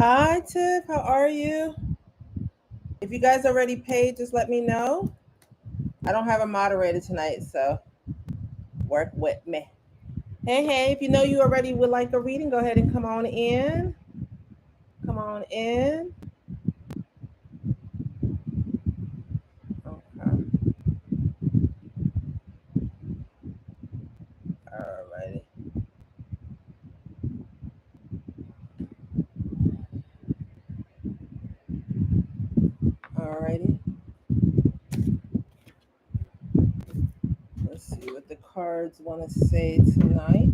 Hi, Tiff. How are you? If you guys already paid, just let me know. I don't have a moderator tonight, so work with me. Hey, if you know you already would like a reading, go ahead and come on in. Come on in. Okay. Alrighty. Alrighty. Let's see what the cards want to say tonight.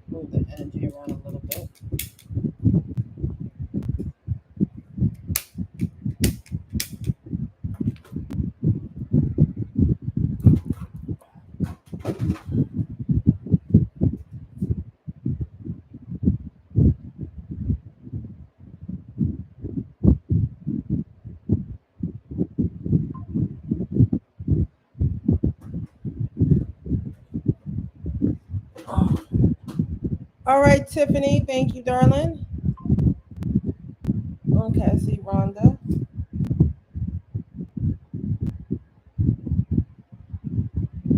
Move the energy around a little bit. All right, Tiffany. Thank you, darling. Okay, I see Rhonda.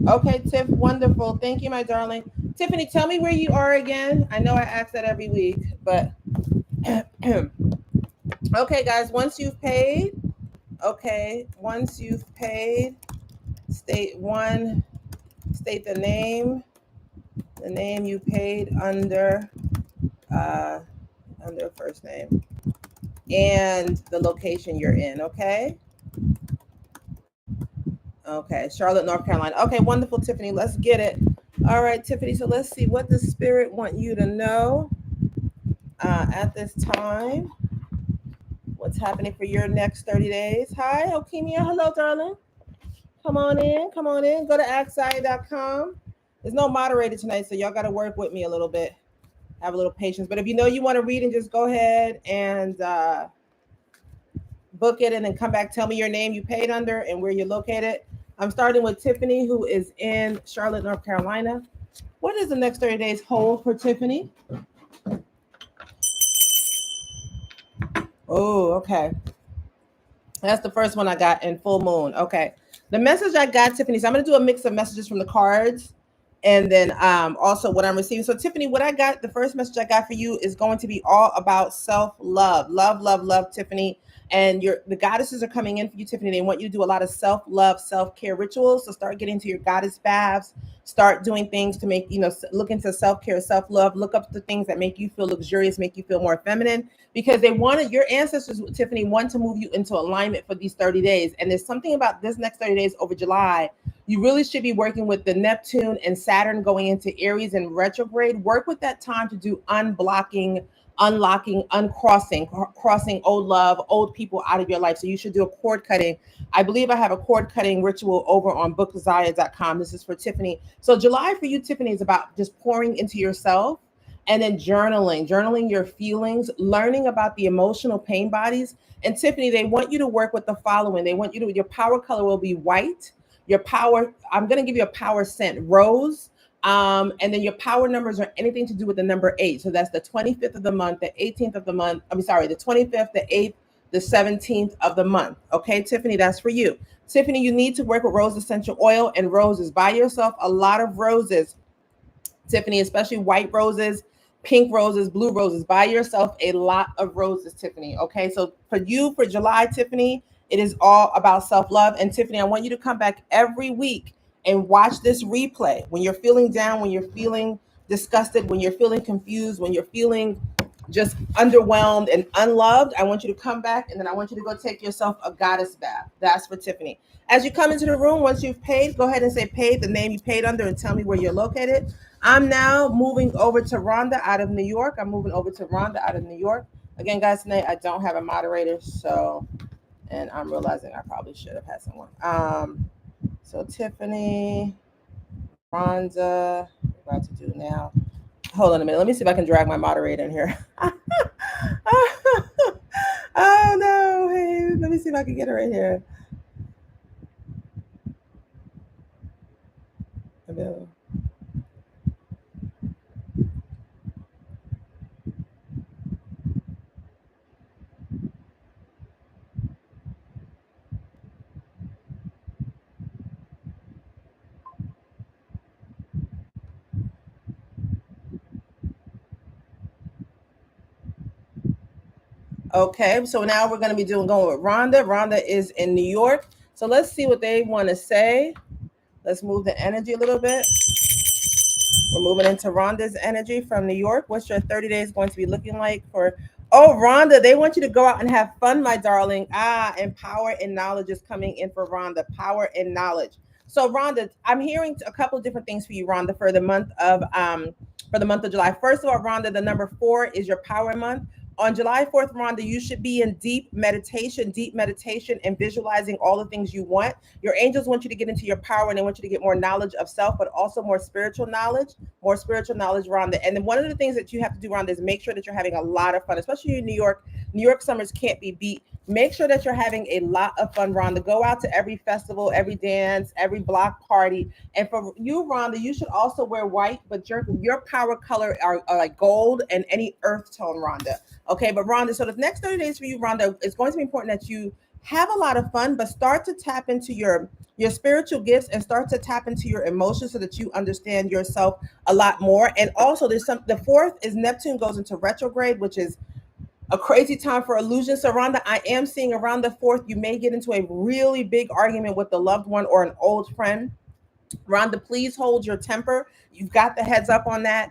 Okay, Tiff, wonderful. Thank you, my darling. Tiffany, tell me where you are again. I know I ask that every week, but okay, guys, once you've paid, state the name you paid uh, under first name, and the location you're in, okay? Okay, Charlotte, North Carolina. Okay, wonderful, Tiffany. Let's get it. All right, Tiffany. So let's see what the spirit want you to know at this time. What's happening for your next 30 days? Hi, Okemia. Hello, darling. Come on in. Come on in. Go to axi.com. There's no moderator tonight, so y'all got to work with me a little bit. Have a little patience. But if you know you want to read, and just go ahead and book it and then come back. Tell me your name you paid under and where you're located. I'm starting with Tiffany, who is in Charlotte, North Carolina. What does the next 30 days hold for Tiffany? Oh, okay. That's the first one I got in full moon. Okay. The message I got, Tiffany, so I'm going to do a mix of messages from the cards and then also what I'm receiving. So, Tiffany, what I got, the first message I got for you is going to be all about self-love. Love, Tiffany. And the goddesses are coming in for you, Tiffany. They want you to do a lot of self-love, self-care rituals. So start getting to your goddess baths. Start doing things to make, look into self-care, self-love. Look up the things that make you feel luxurious, make you feel more feminine, because they wanted, your ancestors, Tiffany, want to move you into alignment for these 30 days. And there's something about this next 30 days over July. You really should be working with the Neptune and Saturn going into Aries and retrograde. Work with that time to do unblocking, unlocking, crossing old love, old people out of your life. So you should do a cord cutting. I believe I have a cord cutting ritual over on bookazaya.com. This is for Tiffany. So July for you, Tiffany, is about just pouring into yourself and then journaling your feelings, learning about the emotional pain bodies. And Tiffany, they want you to work with the following. They want you to, your power color will be white. I'm going to give you a power scent, rose. And then your power numbers are anything to do with the number 8. So that's the 25th of the month, the 18th of the month. The 25th, the 8th, the 17th of the month. Okay, Tiffany, that's for you. Tiffany, you need to work with rose essential oil and roses. Buy yourself a lot of roses, Tiffany, especially white roses, pink roses, blue roses. Buy yourself a lot of roses, Tiffany. Okay, so for you, for July, Tiffany, it is all about self-love. And Tiffany, I want you to come back every week and watch this replay. When you're feeling down, when you're feeling disgusted, when you're feeling confused, when you're feeling just underwhelmed and unloved, I want you to come back, and then I want you to go take yourself a goddess bath. That's for Tiffany. As you come into the room, once you've paid, go ahead and say paid, the name you paid under, and tell me where you're located. I'm now moving over to Rhonda out of New York. Again, guys, tonight I don't have a moderator, so, and I'm realizing I probably should have had someone. So Tiffany, Rhonda, about to do now. Hold on a minute. Let me see if I can drag my moderator in here. Oh no! Hey, let me see if I can get her in here. Okay, so now we're going to be going with Rhonda. Rhonda is in New York. So let's see what they want to say. Let's move the energy a little bit. We're moving into Rhonda's energy from New York. What's your 30 days going to be looking like for? Oh, Rhonda, they want you to go out and have fun, my darling. And power and knowledge is coming in for Rhonda. Power and knowledge. So, Rhonda, I'm hearing a couple of different things for you, Rhonda, for the month of July. First of all, Rhonda, the number 4 is your power month. On July 4th, Rhonda, you should be in deep meditation, and visualizing all the things you want. Your angels want you to get into your power, and they want you to get more knowledge of self, but also more spiritual knowledge, Rhonda. And then one of the things that you have to do, Rhonda, is make sure that you're having a lot of fun, especially in New York. New York summers can't be beat. Make sure that you're having a lot of fun, Rhonda. Go out to every festival, every dance, every block party. And for you, Rhonda, you should also wear white, but your power color are like gold and any earth tone, Rhonda. Okay, but Rhonda, so the next 30 days for you, Rhonda, it's going to be important that you have a lot of fun, but start to tap into your spiritual gifts and start to tap into your emotions so that you understand yourself a lot more. And also the 4th is Neptune goes into retrograde, which is a crazy time for illusion. So, Rhonda, I am seeing around the 4th, you may get into a really big argument with a loved one or an old friend. Rhonda, please hold your temper. You've got the heads up on that.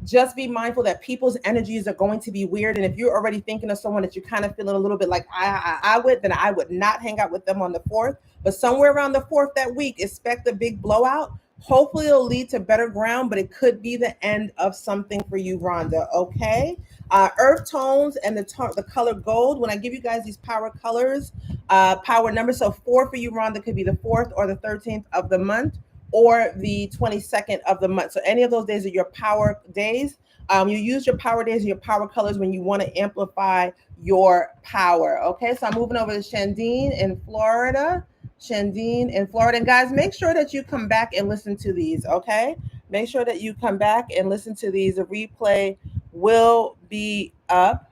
Just be mindful that people's energies are going to be weird. And if you're already thinking of someone that you're kind of feeling a little bit like then I would not hang out with them on the 4th. But somewhere around the 4th that week, expect a big blowout. Hopefully it'll lead to better ground, but it could be the end of something for you, Rhonda. Okay. Earth tones and the color gold. When I give you guys these power colors, power numbers. So 4 for you, Rhonda, could be the 4th or the 13th of the month, or the 22nd of the month. So any of those days are your power days. You use your power days and your power colors when you want to amplify your power. Okay, so I'm moving over to Shandine in Florida. And guys, make sure that you come back and listen to these, okay? Make sure that you come back and listen to these. The replay will be up.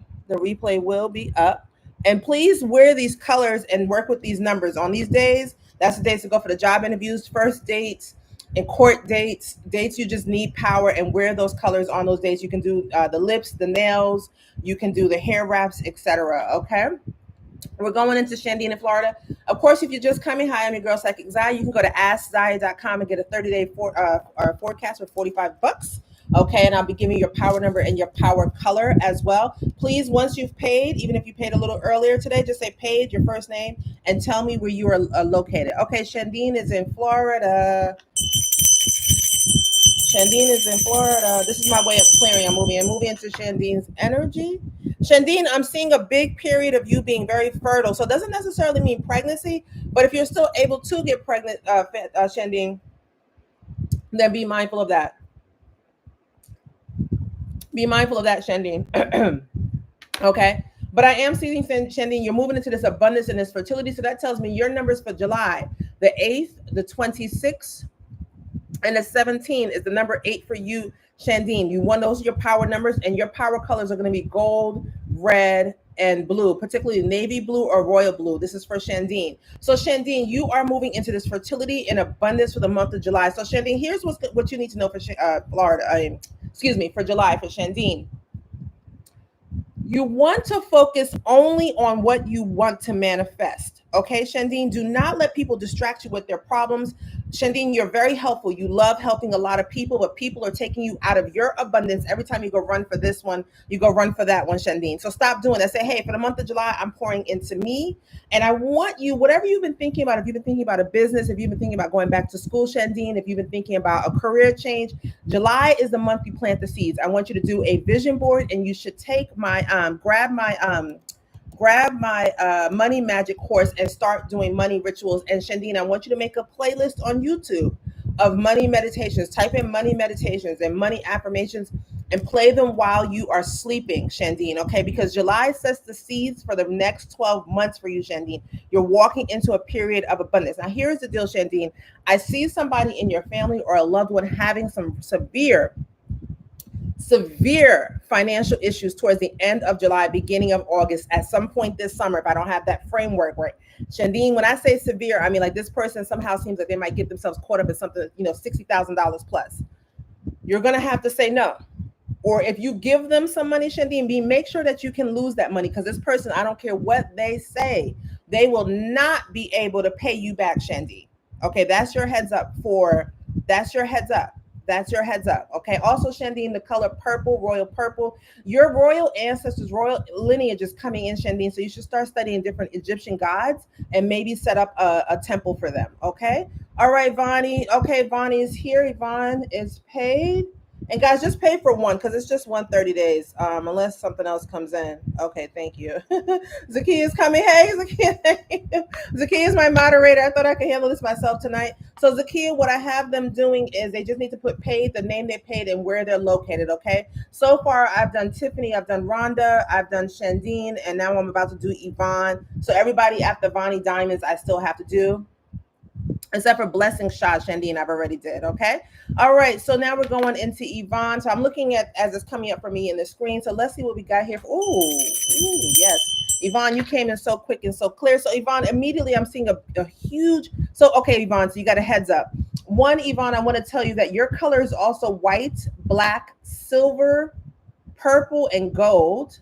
And please wear these colors and work with these numbers on these days. That's the days to go for the job interviews, first dates, and court dates you just need power, and wear those colors on those days. You can do the lips, the nails, you can do the hair wraps, etc. Okay, we're going into Shandine in Florida. Of course, if you're just coming, hi, I'm your girl Psychic Zaya. You can go to AskZaya.com and get a 30-day forecast for $45. Okay, and I'll be giving you your power number and your power color as well. Please, once you've paid, even if you paid a little earlier today, just say paid, your first name, and tell me where you are located. Okay, Shandine is in Florida. This is my way of clearing. I'm moving into Shandine's energy. Shandine, I'm seeing a big period of you being very fertile. So it doesn't necessarily mean pregnancy, but if you're still able to get pregnant, Shandine, then be mindful of that. Be mindful of that, Shandine. Okay. But I am seeing, Shandine, you're moving into this abundance and this fertility. So that tells me your numbers for July, the 8th, the 26th, and the 17 is the number 8 for you, Shandine. You want those are your power numbers, and your power colors are going to be gold, red, and blue, particularly navy blue or royal blue. This is for Shandine. So Shandine, you are moving into this fertility and abundance for the month of July. So Shandine, here's what you need to know for Florida. For July for Shandine. You want to focus only on what you want to manifest. Okay, Shandine, do not let people distract you with their problems. Shandine, you're very helpful. You love helping a lot of people, but people are taking you out of your abundance. Every time you go run for this one, you go run for that one, Shandine. So stop doing that. Say, hey, for the month of July, I'm pouring into me. And I want you, whatever you've been thinking about, if you've been thinking about a business, if you've been thinking about going back to school, Shandine, if you've been thinking about a career change, July is the month you plant the seeds. I want you to do a vision board, and you should take my, grab my money magic course and start doing money rituals. And Shandine, I want you to make a playlist on YouTube of money meditations. Type in money meditations and money affirmations and play them while you are sleeping, Shandine. Okay, because July sets the seeds for the next 12 months for you, Shandine. You're walking into a period of abundance. Now, here's the deal, Shandine. I see somebody in your family or a loved one having some severe financial issues towards the end of July, beginning of August, at some point this summer, if I don't have that framework right. Shandine, when I say severe, I mean like this person somehow seems like they might get themselves caught up in something, $60,000 plus. You're going to have to say no. or if you give them some money, Shandine B, make sure that you can lose that money, because this person, I don't care what they say, they will not be able to pay you back, Shandine. Okay, that's your heads up for, that's your heads up. That's your heads up. Okay. Also, Shandine, the color purple, royal purple, your royal ancestors, royal lineage is coming in, Shandine. So you should start studying different Egyptian gods and maybe set up a temple for them. Okay. All right, Vonnie. Okay, Vonnie is here. Yvonne is paid. And guys, just pay for one because it's just 130 days, unless something else comes in. Okay, thank you. Zakia is coming. Hey, Zakia. Zakia is my moderator. I thought I could handle this myself tonight. So Zakia, what I have them doing is they just need to put paid, the name they paid, and where they're located. Okay. So far, I've done Tiffany, I've done Rhonda, I've done Shandine, and now I'm about to do Yvonne. So everybody after Vonnie Diamonds, I still have to do, except for Blessing Shot, Shandine, I've already did. Okay. All right. So now we're going into Yvonne. So I'm looking at as it's coming up for me in the screen. So let's see what we got here. Ooh, yes. Yvonne, you came in so quick and so clear. So Yvonne, immediately I'm seeing a huge. So okay, Yvonne. So you got a heads up. One, Yvonne, I want to tell you that your color is also white, black, silver, purple, and gold.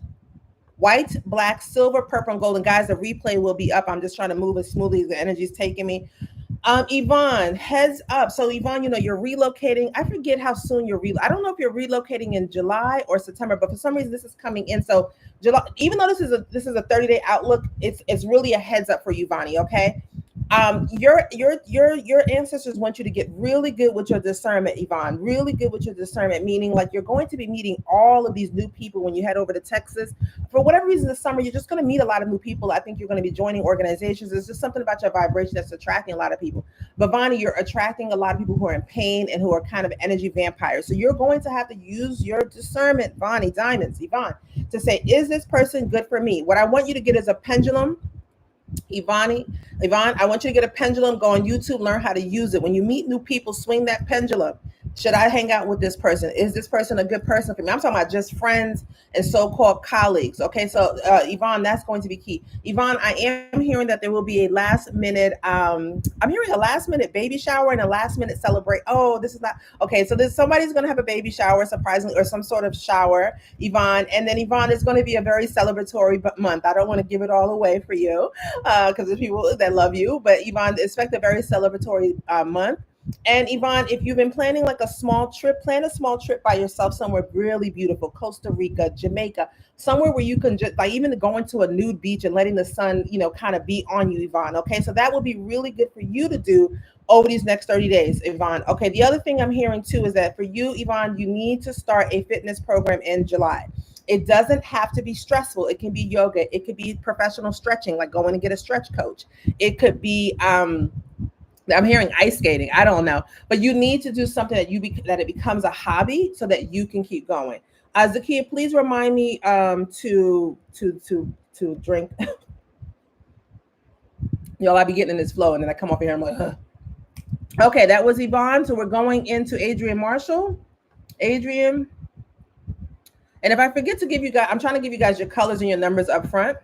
White, black, silver, purple, and gold. And guys, the replay will be up. I'm just trying to move as smoothly as the energy's taking me. Yvonne, heads up. So Yvonne, you know, you're relocating. I forget how soon you're I don't know if you're relocating in July or September, but for some reason this is coming in. So July, even though this is a 30-day outlook, it's really a heads up for you, Vonnie. Okay. Your ancestors want you to get really good with your discernment, Yvonne. Really good with your discernment, meaning like you're going to be meeting all of these new people when you head over to Texas. For whatever reason, this summer you're just going to meet a lot of new people. I think you're going to be joining organizations. There's just something about your vibration that's attracting a lot of people. But Vonnie, you're attracting a lot of people who are in pain and who are kind of energy vampires. So you're going to have to use your discernment, Vonnie Diamonds, Yvonne, to say, is this person good for me? What I want you to get is a pendulum. Yvonne, I want you to get a pendulum, go on YouTube, learn how to use it. When you meet new people, swing that pendulum. Should I hang out with this person? Is this person a good person for me? I'm talking about just friends and so-called colleagues. Okay, so Yvonne, that's going to be key. Yvonne, I am hearing that there will be a last minute, I'm hearing a last minute baby shower and a last minute celebrate. Oh, this is not, okay, so there's somebody's going to have a baby shower, surprisingly, or some sort of shower, Yvonne. And then Yvonne, is going to be a very celebratory month. I don't want to give it all away for you because there's people that love you, but Yvonne, expect a very celebratory month. And Yvonne, if you've been planning like a small trip, plan a small trip by yourself somewhere really beautiful, Costa Rica, Jamaica, somewhere where you can just like even going to a nude beach and letting the sun, you know, kind of be on you, Yvonne. Okay, so that will be really good for you to do over these next 30 days, Yvonne. Okay, the other thing I'm hearing too is that for you, Yvonne, you need to start a fitness program in July. It doesn't have to be stressful. It can be yoga. It could be professional stretching, like going and get a stretch coach. It could be I'm hearing ice skating. I don't know, but you need to do something that that it becomes a hobby so that you can keep going. Zakia, please remind me to drink. Y'all, I be getting in this flow, and then I come up here. I'm like, huh. Okay, that was Yvonne. So we're going into Adrian Marshall. Adrian, and if I forget to give you guys, I'm trying to give you guys your colors and your numbers up front.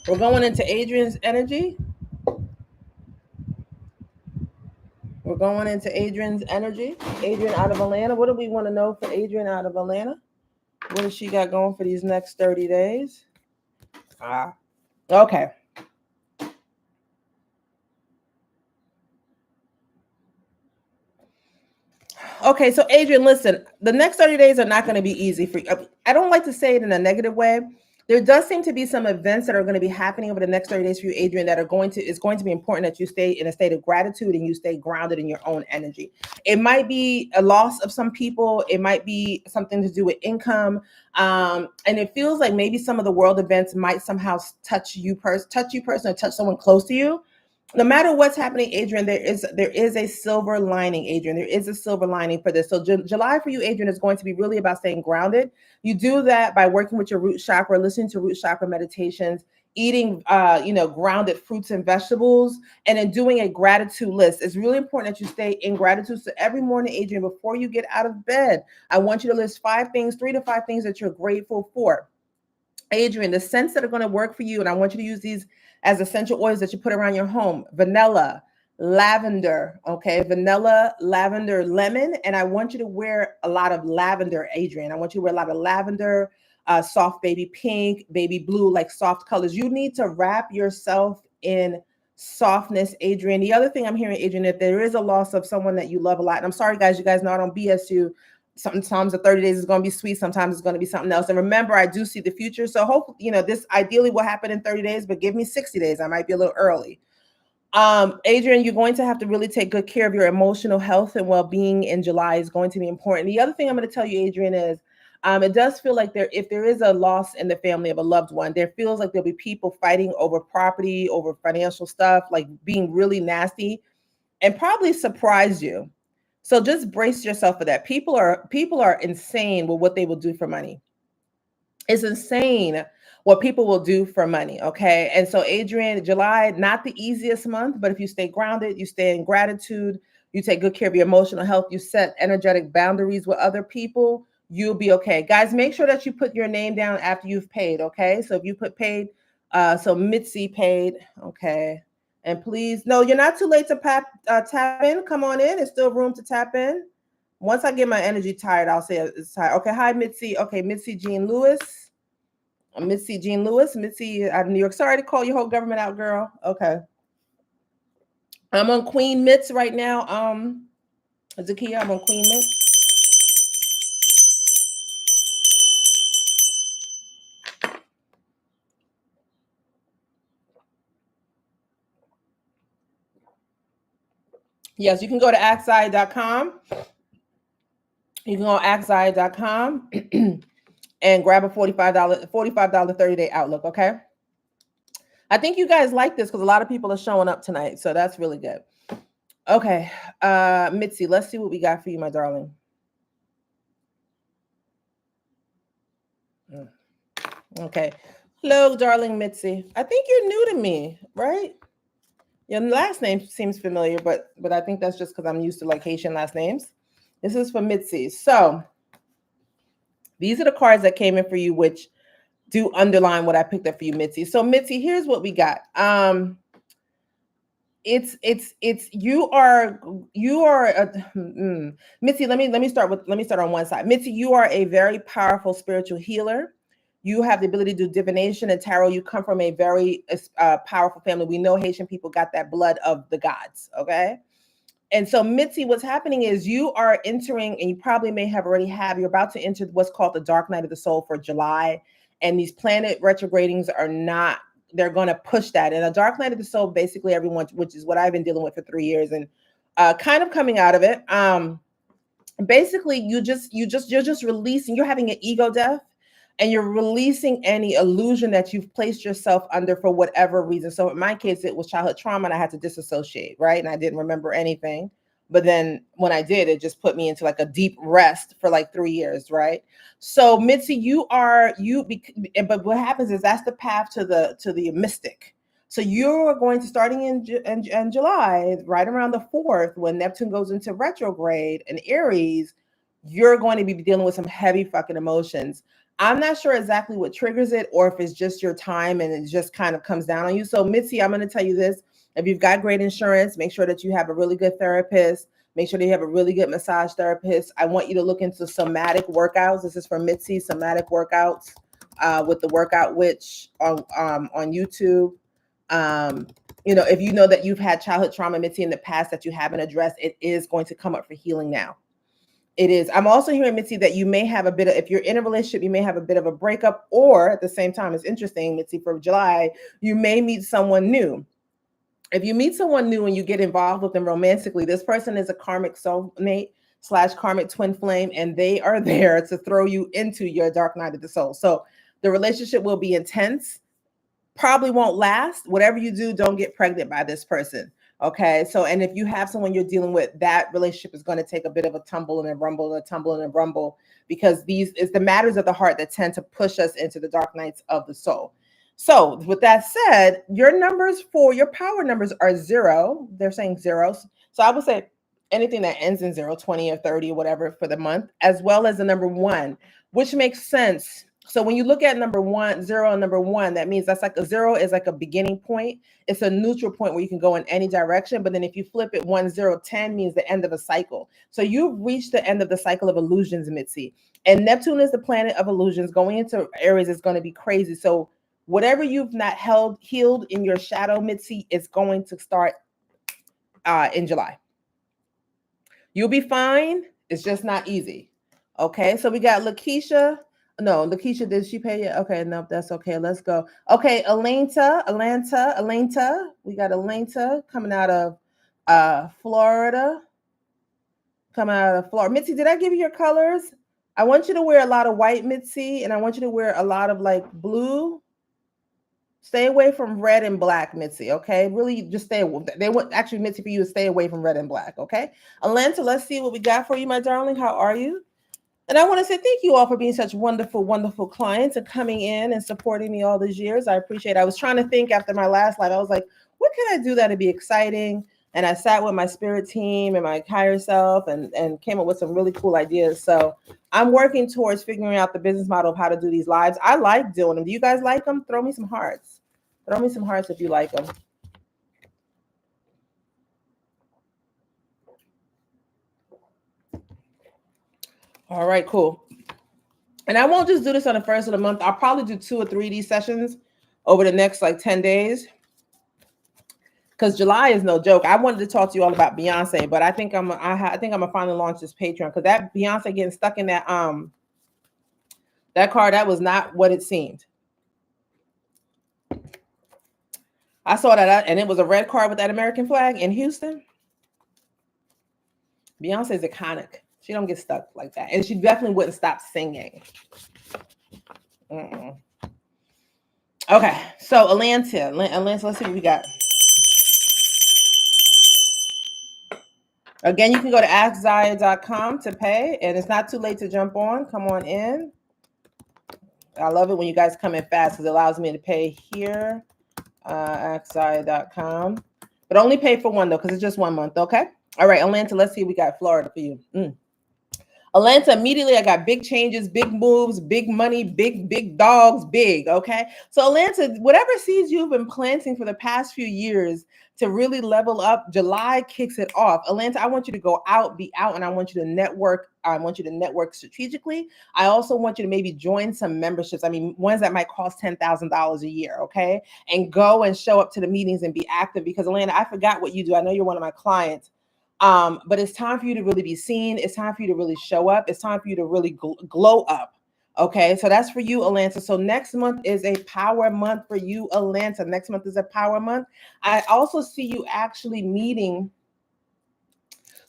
We're going into Adrian's energy. We're going into Adrian's energy. Adrian out of Atlanta. What do we want to know for Adrian out of Atlanta? What does she got going for these next 30 days? Okay. Okay, so Adrian, listen, the next 30 days are not going to be easy for you. I don't like to say it in a negative way. There does seem to be some events that are going to be happening over the next 30 days for you, Adrian, that is going to be important that you stay in a state of gratitude and you stay grounded in your own energy. It might be a loss of some people. It might be something to do with income. And it feels like maybe some of the world events might somehow touch you personally, or touch someone close to you. No matter what's happening, Adrian, there is a silver lining, Adrian. There is a silver lining for this. So July for you, Adrian, is going to be really about staying grounded. You do that by working with your root chakra, listening to root chakra meditations, eating, grounded fruits and vegetables, and then doing a gratitude list. It's really important that you stay in gratitude. So every morning, Adrian, before you get out of bed, I want you to list 3 to 5 things that you're grateful for. Adrian, the scents that are going to work for you, and I want you to use these as essential oils that you put around your home: vanilla, lavender, okay? Vanilla, lavender, lemon. And I want you to wear a lot of lavender, Adrian. I want you to wear a lot of lavender, soft baby pink, baby blue, like soft colors. You need to wrap yourself in softness, Adrian. The other thing I'm hearing, Adrian, if there is a loss of someone that you love a lot, and I'm sorry, guys, you guys know I don't BS you. Sometimes the 30 days is going to be sweet. Sometimes it's going to be something else. And remember, I do see the future. So hopefully, this ideally will happen in 30 days, but give me 60 days. I might be a little early. Adrian, you're going to have to really take good care of your emotional health and well-being in July is going to be important. The other thing I'm going to tell you, Adrian, is it does feel like if there is a loss in the family of a loved one, there feels like there'll be people fighting over property, over financial stuff, like being really nasty and probably surprise you. So just brace yourself for that. People are insane with what they will do for money. It's insane what people will do for money. Okay. And so, Adrian, July, not the easiest month, but if you stay grounded, you stay in gratitude, you take good care of your emotional health, you set energetic boundaries with other people, you'll be okay. Guys, make sure that you put your name down after you've paid. Okay. So if you put paid, so Mitzi paid. Okay. And please, no, you're not too late to tap in. Come on in. There's still room to tap in. Once I get my energy tired, I'll say it's tired. Okay. Hi, Mitzi. Okay. Mitzi Jean Lewis. Mitzi Jean Lewis. Mitzi out of New York. Sorry to call your whole government out, girl. Okay. I'm on Queen Mitz right now. Zakia, I'm on Queen Mitz. Yes, you can go to axi.com. You can go to axi.com and grab a $45 30-day outlook, okay? I think you guys like this because a lot of people are showing up tonight, so that's really good. Okay, Mitzi, let's see what we got for you, my darling. Okay, hello, darling Mitzi. I think you're new to me, right? Your last name seems familiar, but I think that's just because I'm used to like Haitian last names. This is for Mitzi. So these are the cards that came in for you, which do underline what I picked up for you, Mitzi. So Mitzi, here's what we got. It's you are Mitzi. Let me start on one side. Mitzi, you are a very powerful spiritual healer. You have the ability to do divination and tarot. You come from a very powerful family. We know Haitian people got that blood of the gods. Okay. And so, Mitzi, what's happening is you are entering, and you probably may have already you're about to enter what's called the dark night of the soul for July. And these planet retrogradings they're going to push that. And a dark night of the soul, basically everyone, which is what I've been dealing with for 3 years and kind of coming out of it. Basically, you're just releasing, you're having an ego death. And you're releasing any illusion that you've placed yourself under for whatever reason. So in my case, it was childhood trauma and I had to disassociate, right? And I didn't remember anything. But then when I did, it just put me into like a deep rest for like 3 years, right? So Mitzi, but what happens is that's the path to the mystic. So you're going to, starting in July, right around the 4th, when Neptune goes into retrograde in Aries, you're going to be dealing with some heavy fucking emotions. I'm not sure exactly what triggers it or if it's just your time and it just kind of comes down on you. So Mitzi, I'm going to tell you this. If you've got great insurance, make sure that you have a really good therapist. Make sure that you have a really good massage therapist. I want you to look into somatic workouts. This is for Mitzi, somatic workouts with the Workout Witch on YouTube. If you know that you've had childhood trauma, Mitzi, in the past that you haven't addressed, it is going to come up for healing now. It is. I'm also hearing, Mitzi, that you may have if you're in a relationship, you may have a bit of a breakup, or at the same time, it's interesting, Mitzi, for July, you may meet someone new. If you meet someone new and you get involved with them romantically, this person is a karmic soulmate / karmic twin flame, and they are there to throw you into your dark night of the soul. So the relationship will be intense, probably won't last. Whatever you do, don't get pregnant by this person. Okay. So, and if you have someone you're dealing with, that relationship is going to take a bit of a tumble and a rumble and a tumble and a rumble, because it's the matters of the heart that tend to push us into the dark nights of the soul. So with that said, your power numbers are 0. They're saying 0. So I would say anything that ends in 0, 20 or 30 or whatever for the month, as well as the number 1, which makes sense So when you look at number 1, 0, and number 1, that means that's like a 0 is like a beginning point. It's a neutral point where you can go in any direction. But then if you flip it 1, 0, 10 means the end of a cycle. So you've reached the end of the cycle of illusions, Mitzi. And Neptune is the planet of illusions. Going into Aries is going to be crazy. So whatever you've not healed in your shadow, Mitzi, is going to start in July. You'll be fine. It's just not easy. Okay, so we got Lakeisha. No, Lakeisha, did she pay it? Okay, no, that's okay. Let's go. Okay, Atlanta. We got Atlanta coming out of Florida. Coming out of Florida. Mitzi, did I give you your colors? I want you to wear a lot of white, Mitzi, and I want you to wear a lot of like blue. Stay away from red and black, Mitzi, okay? Really just stay away. They want actually, Mitzi, for you to stay away from red and black, okay? Atlanta, let's see what we got for you, my darling. How are you? And I want to say thank you all for being such wonderful, wonderful clients and coming in and supporting me all these years. I appreciate it. I was trying to think after my last live. I was like, what can I do that'd be exciting? And I sat with my spirit team and my higher self and came up with some really cool ideas. So I'm working towards figuring out the business model of how to do these lives. I like doing them. Do you guys like them? Throw me some hearts. Throw me some hearts if you like them. All right, cool. And I won't just do this on the first of the month. I'll probably do 2 or 3 of these sessions over the next like 10 days. Because July is no joke. I wanted to talk to you all about Beyonce, but I think I'm gonna finally launch this Patreon because that Beyonce getting stuck in that car, that was not what it seemed. I saw that and it was a red car with that American flag in Houston. Beyonce's iconic. She don't get stuck like that, and she definitely wouldn't stop singing. Okay, so Atlanta, let's see what we got. Again, you can go to askzaya.com to pay, and it's not too late to jump on. Come on in. I love it when you guys come in fast because it allows me to pay here, askzaya.com. But only pay for one, though, because it's just 1 month, okay? All right, Atlanta, let's see. We got Florida for you. Atlanta, immediately I got big changes, big moves, big money, big dogs, big, okay? So Atlanta, whatever seeds you've been planting for the past few years to really level up, July kicks it off. Atlanta, I want you to go out, be out, and I want you to network. I want you to network strategically. I also want you to maybe join some memberships. I mean, ones that might cost $10,000 a year, okay? And go and show up to the meetings and be active because Atlanta, I forgot what you do. I know you're one of my clients. But it's time for you to really be seen. It's time for you to really show up. It's time for you to really glow up. Okay, so that's for you, Atlanta. So next month is a power month for you, Atlanta. Next month is a power month. I also see you actually meeting.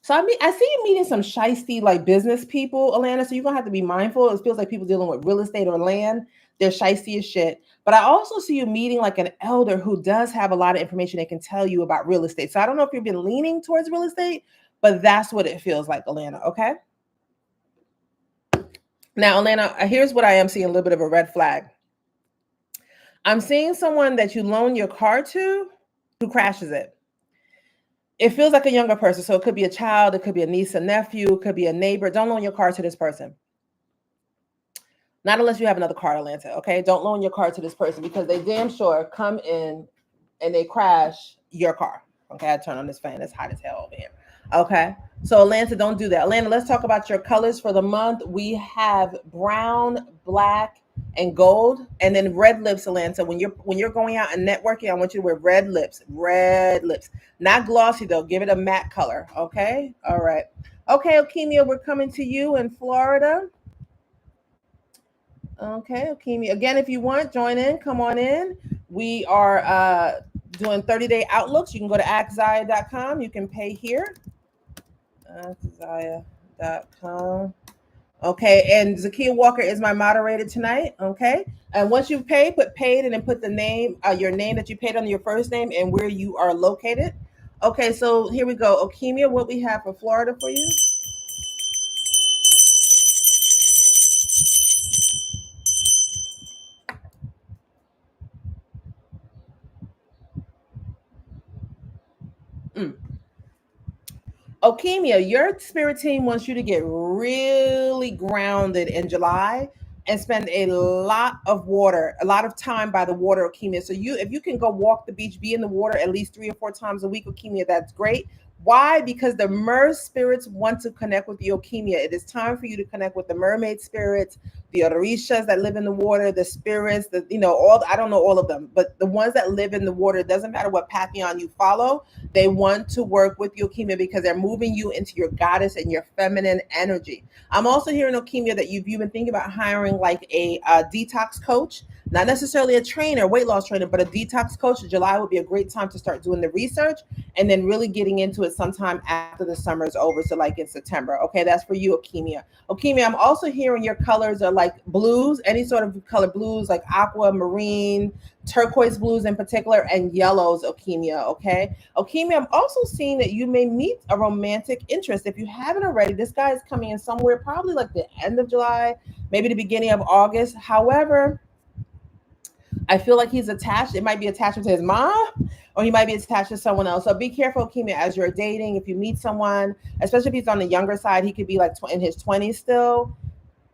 So I see you meeting some shiesty like business people, Atlanta. So you're gonna have to be mindful. It feels like people dealing with real estate or land. They're shiesty as shit. But I also see you meeting like an elder who does have a lot of information they can tell you about real estate. So I don't know if you've been leaning towards real estate, but that's what it feels like, Atlanta. Okay. Now, Atlanta, here's what I am seeing, a little bit of a red flag. I'm seeing someone that you loan your car to who crashes it. It feels like a younger person. So it could be a child, it could be a niece, a nephew, it could be a neighbor. Don't loan your car to this person. Not unless you have another car, Atlanta, okay? Don't loan your car to this person because they damn sure come in and they crash your car. Okay, I turn on this fan. It's hot as hell over here. Okay, so Atlanta, don't do that. Atlanta, let's talk about your colors for the month. We have brown, black, and gold, and then red lips, Atlanta. When you're going out and networking, I want you to wear red lips, not glossy though. Give it a matte color. Okay, all right. Okay, Okemia, we're coming to you in Florida. Okay, Okemia. Again, if you want, join in. Come on in. We are doing 30-day outlooks. You can go to askzaya.com. You can pay here. Askzaya.com. Okay, and Zakia Walker is my moderator tonight. Okay, and once you pay, put paid and then put the name, your name that you paid on your first name and where you are located. Okay, so here we go. Okemia, what we have for Florida for you? Okemia, your spirit team wants you to get really grounded in July and spend a lot of water, a lot of time by the water, Leukemia. So if you can go walk the beach, be in the water at least 3 or 4 times a week, Leukemia, that's great. Why? Because the mer spirits want to connect with the Leukemia. It is time for you to connect with the mermaid spirits, the orishas that live in the water, the spirits, all, I don't know all of them, but the ones that live in the water, it doesn't matter what pantheon you follow, they want to work with your Leukemia because they're moving you into your goddess and your feminine energy. I'm also hearing, Leukemia, that you've been thinking about hiring like a detox coach, not necessarily a trainer, weight loss trainer, but a detox coach. July would be a great time to start doing the research and then really getting into it sometime after the summer is over. So like in September. Okay, that's for you, Leukemia. Leukemia, I'm also hearing your colors are like blues, any sort of color blues, like aqua, marine, turquoise blues in particular, and yellows, Leukemia. Okay, Leukemia, I'm also seeing that you may meet a romantic interest. If you haven't already, this guy is coming in somewhere probably like the end of July, maybe the beginning of August. However, I feel like he's attached. It might be attachment to his mom, or he might be attached to someone else. So be careful, Leukemia, as you're dating. If you meet someone, especially if he's on the younger side, he could be like in his 20s still.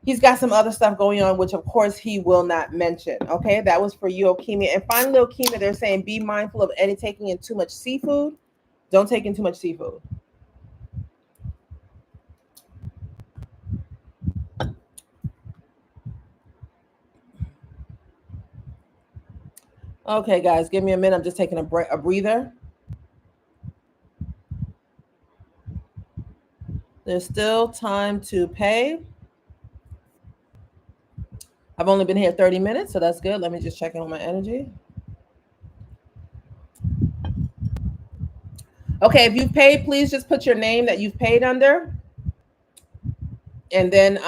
He's got some other stuff going on, which of course he will not mention. Okay, that was for you, Leukemia. And finally, Leukemia, they're saying be mindful of taking in too much seafood. Don't take in too much seafood. Okay, guys, give me a minute. I'm just taking a breather. There's still time to pay. I've only been here 30 minutes, so that's good. Let me just check in on my energy. Okay, if you've paid, please just put your name that you've paid under. And then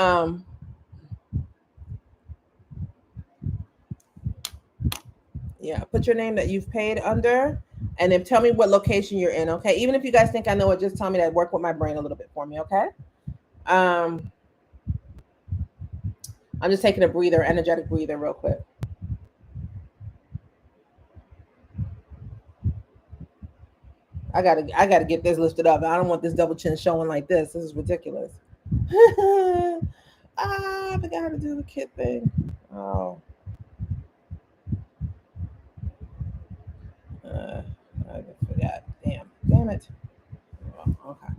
yeah, put your name that you've paid under, and then tell me what location you're in. Okay, even if you guys think I know it, just tell me that. Work with my brain a little bit for me. Okay. I'm just taking a breather, energetic breather, real quick. I gotta get this lifted up. I don't want this double chin showing like this. This is ridiculous. I forgot how to do the kit thing. Oh. I forgot. Damn it. Oh, okay.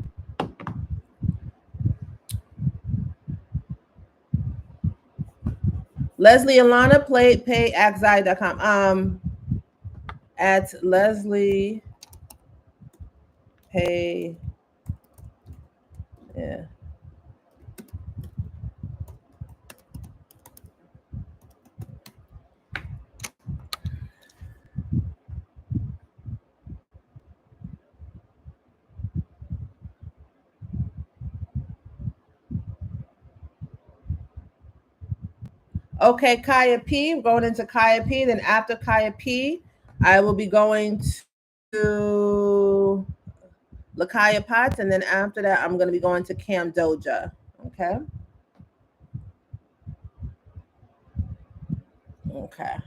Leslie Alana, payaxi.com. At Leslie Pay. Yeah. Okay, Kaya P. We're going into Kaya P. Then after Kaya P, I will be going to Lakaya Potts. And then after that, I'm going to be going to Cam Doja. Okay. Okay.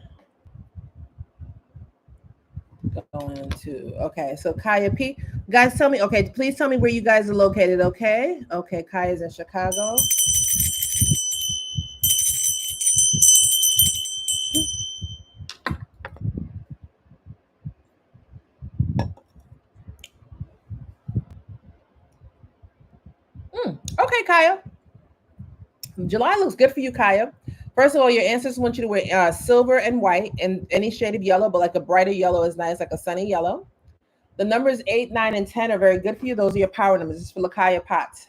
Going to, okay. So Kaya P. Guys, tell me, okay, please tell me where you guys are located, okay? Okay, Kaya's in Chicago. Okay, Kaya. July looks good for you, Kaya. First of all, your ancestors want you to wear silver and white and any shade of yellow, but like a brighter yellow is nice, like a sunny yellow. The numbers 8, 9, and 10 are very good for you. Those are your power numbers. This is for Lakaya Potts.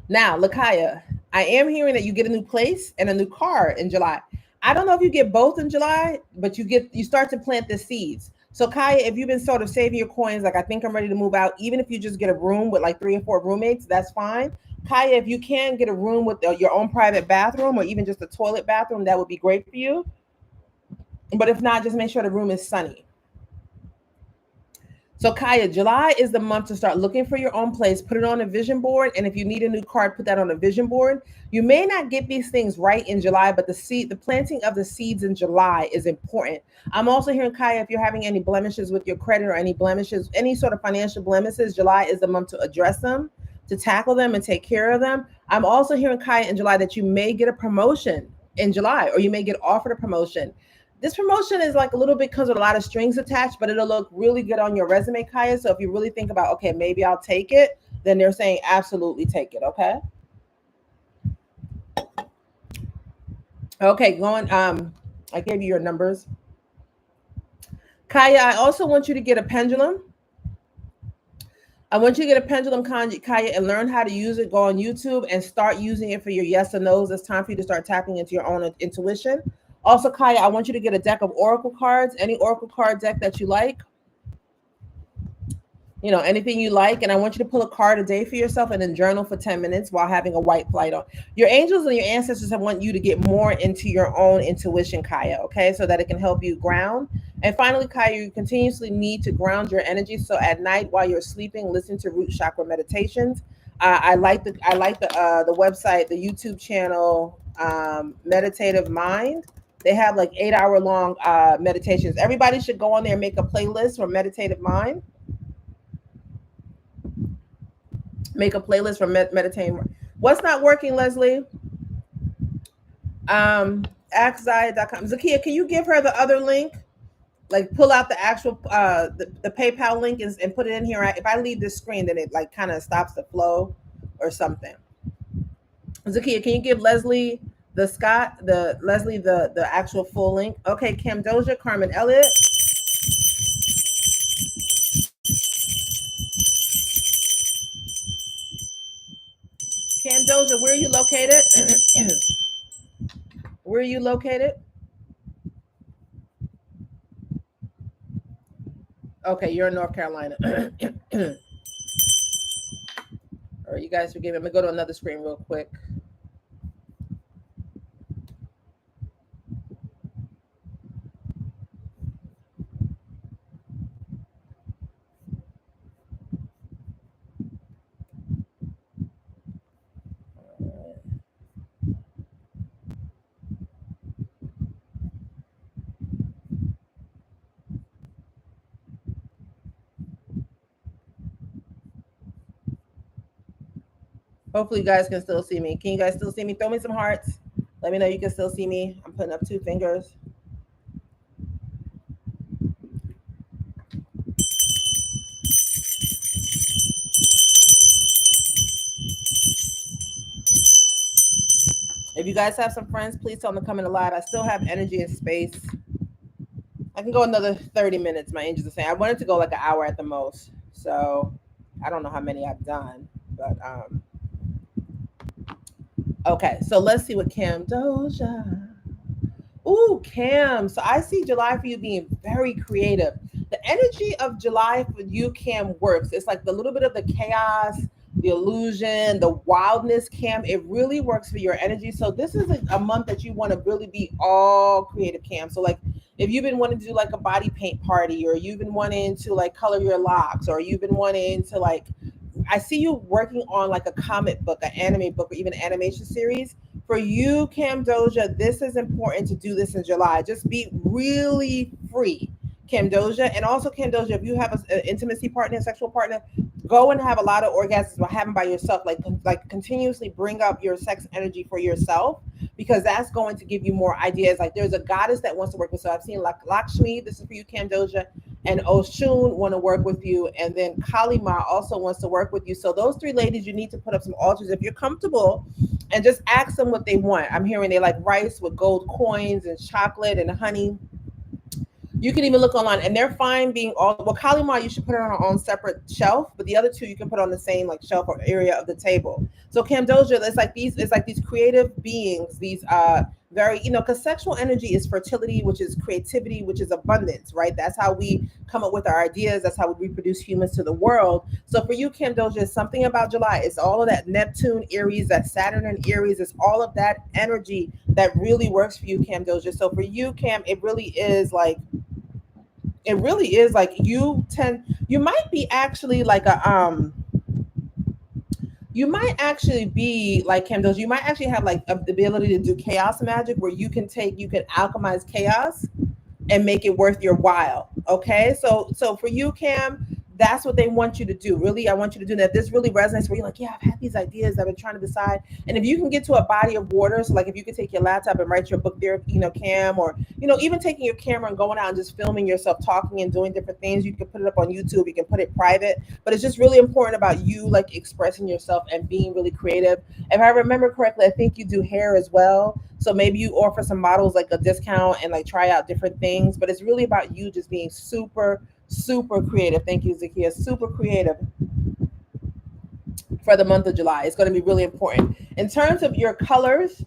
Now, Lakaya, I am hearing that you get a new place and a new car in July. I don't know if you get both in July, but you start to plant the seeds. So Kaya, if you've been sort of saving your coins, like I think I'm ready to move out, even if you just get a room with like 3 or 4 roommates, that's fine. Kaya, if you can get a room with your own private bathroom or even just a toilet bathroom, that would be great for you. But if not, just make sure the room is sunny. So Kaya, July is the month to start looking for your own place, put it on a vision board. And if you need a new card, put that on a vision board. You may not get these things right in July, but the planting of the seeds in July is important. I'm also hearing, Kaya, if you're having any blemishes with your credit or any blemishes, any sort of financial blemishes, July is the month to address them, to tackle them and take care of them. I'm also hearing, Kaya, in July that you may get a promotion in July, or you may get offered a promotion. This promotion is like a little bit comes with a lot of strings attached, but it'll look really good on your resume, Kaya. So if you really think about, okay, maybe I'll take it, then they're saying absolutely take it. Okay. Okay, going. I gave you your numbers, Kaya. I also want you to get a pendulum. I want you to get a pendulum, Kaya, and learn how to use it. Go on YouTube and start using it for your yes or no's. It's time for you to start tapping into your own intuition. Also, Kaya, I want you to get a deck of oracle cards, any oracle card deck that you like. You know, anything you like. And I want you to pull a card a day for yourself and then journal for 10 minutes while having a white flight on. Your angels and your ancestors want you to get more into your own intuition, Kaya, okay? So that it can help you ground. And finally, Kaya, you continuously need to ground your energy. So at night while you're sleeping, listen to root chakra meditations. I like the website, the YouTube channel, Meditative Mind. They have like 8-hour long meditations. Everybody should go on there and make a playlist for Meditative Mind. Make a playlist for meditating. What's not working, Leslie? Axia.com. Zakia, can you give her the other link? Like pull out the actual the PayPal link and put it in here. If I leave this screen, then it like kind of stops the flow or something. Zakia, can you give Leslie the actual full link? Okay, Cam Doja, Carmen Elliott. Cam Doja, where are you located? Where are you located? Okay, you're in North Carolina. All right, you guys forgive me. I'm gonna go to another screen real quick. Hopefully you guys can still see me. Can you guys still see me? Throw me some hearts. Let me know you can still see me. I'm putting up 2 fingers. If you guys have some friends, please tell them to come in live. I still have energy and space. I can go another 30 minutes, my angels are saying. I wanted to go like an hour at the most. So I don't know how many I've done, but okay, so let's see what Cam Doja. Ooh, Cam. So I see July for you being very creative. The energy of July for you, Cam, works. It's like the little bit of the chaos, the illusion, the wildness, Cam. It really works for your energy. So this is a month that you want to really be all creative, Cam. So like if you've been wanting to do like a body paint party, or you've been wanting to like color your locks, or you've been wanting to like, I see you working on like a comic book, an anime book, or even an animation series. For you, Cam Doja, this is important to do this in July. Just be really free, Cam Doja. And also, Cam Doja, if you have an intimacy partner, a sexual partner, go and have a lot of orgasms by having by yourself. Like continuously bring up your sex energy for yourself, because that's going to give you more ideas. Like there's a goddess that wants to work with. So I've seen like Lakshmi. This is for you, Cam Doja. And Oshun want to work with you, and then Kali Ma also wants to work with you. So those 3 ladies, you need to put up some altars if you're comfortable, and just ask them what they want. I'm hearing they like rice with gold coins and chocolate and honey. You can even look online, and they're fine being all. Well, Kali Ma, you should put it on her own separate shelf, but the other 2 you can put on the same like shelf or area of the table. So Cam Doja, it's like these creative beings, these very, because sexual energy is fertility, which is creativity, which is abundance, right? That's how we come up with our ideas. That's how we reproduce humans to the world. So for you, Cam Doja, is something about July. It's all of that Neptune, Aries, that Saturn and Aries. It's all of that energy that really works for you, Cam Doja. So for you, Cam, it really is like you might be actually like you might actually be like Cam Doja. You might actually have like the ability to do chaos magic, where you can alchemize chaos and make it worth your while. Okay, so for you, Cam, that's what they want you to do. Really, I want you to do that. This really resonates where you're like, yeah, I've had these ideas. I've been trying to decide. And if you can get to a body of water, so like if you could take your laptop and write your book there, Cam, or, even taking your camera and going out and just filming yourself talking and doing different things, you can put it up on YouTube, you can put it private. But it's just really important about you like expressing yourself and being really creative. If I remember correctly, I think you do hair as well. So maybe you offer some models like a discount and like try out different things. But it's really about you just being super, super creative. Thank you, Zakia. Super creative for the month of July. It's going to be really important. In terms of your colors,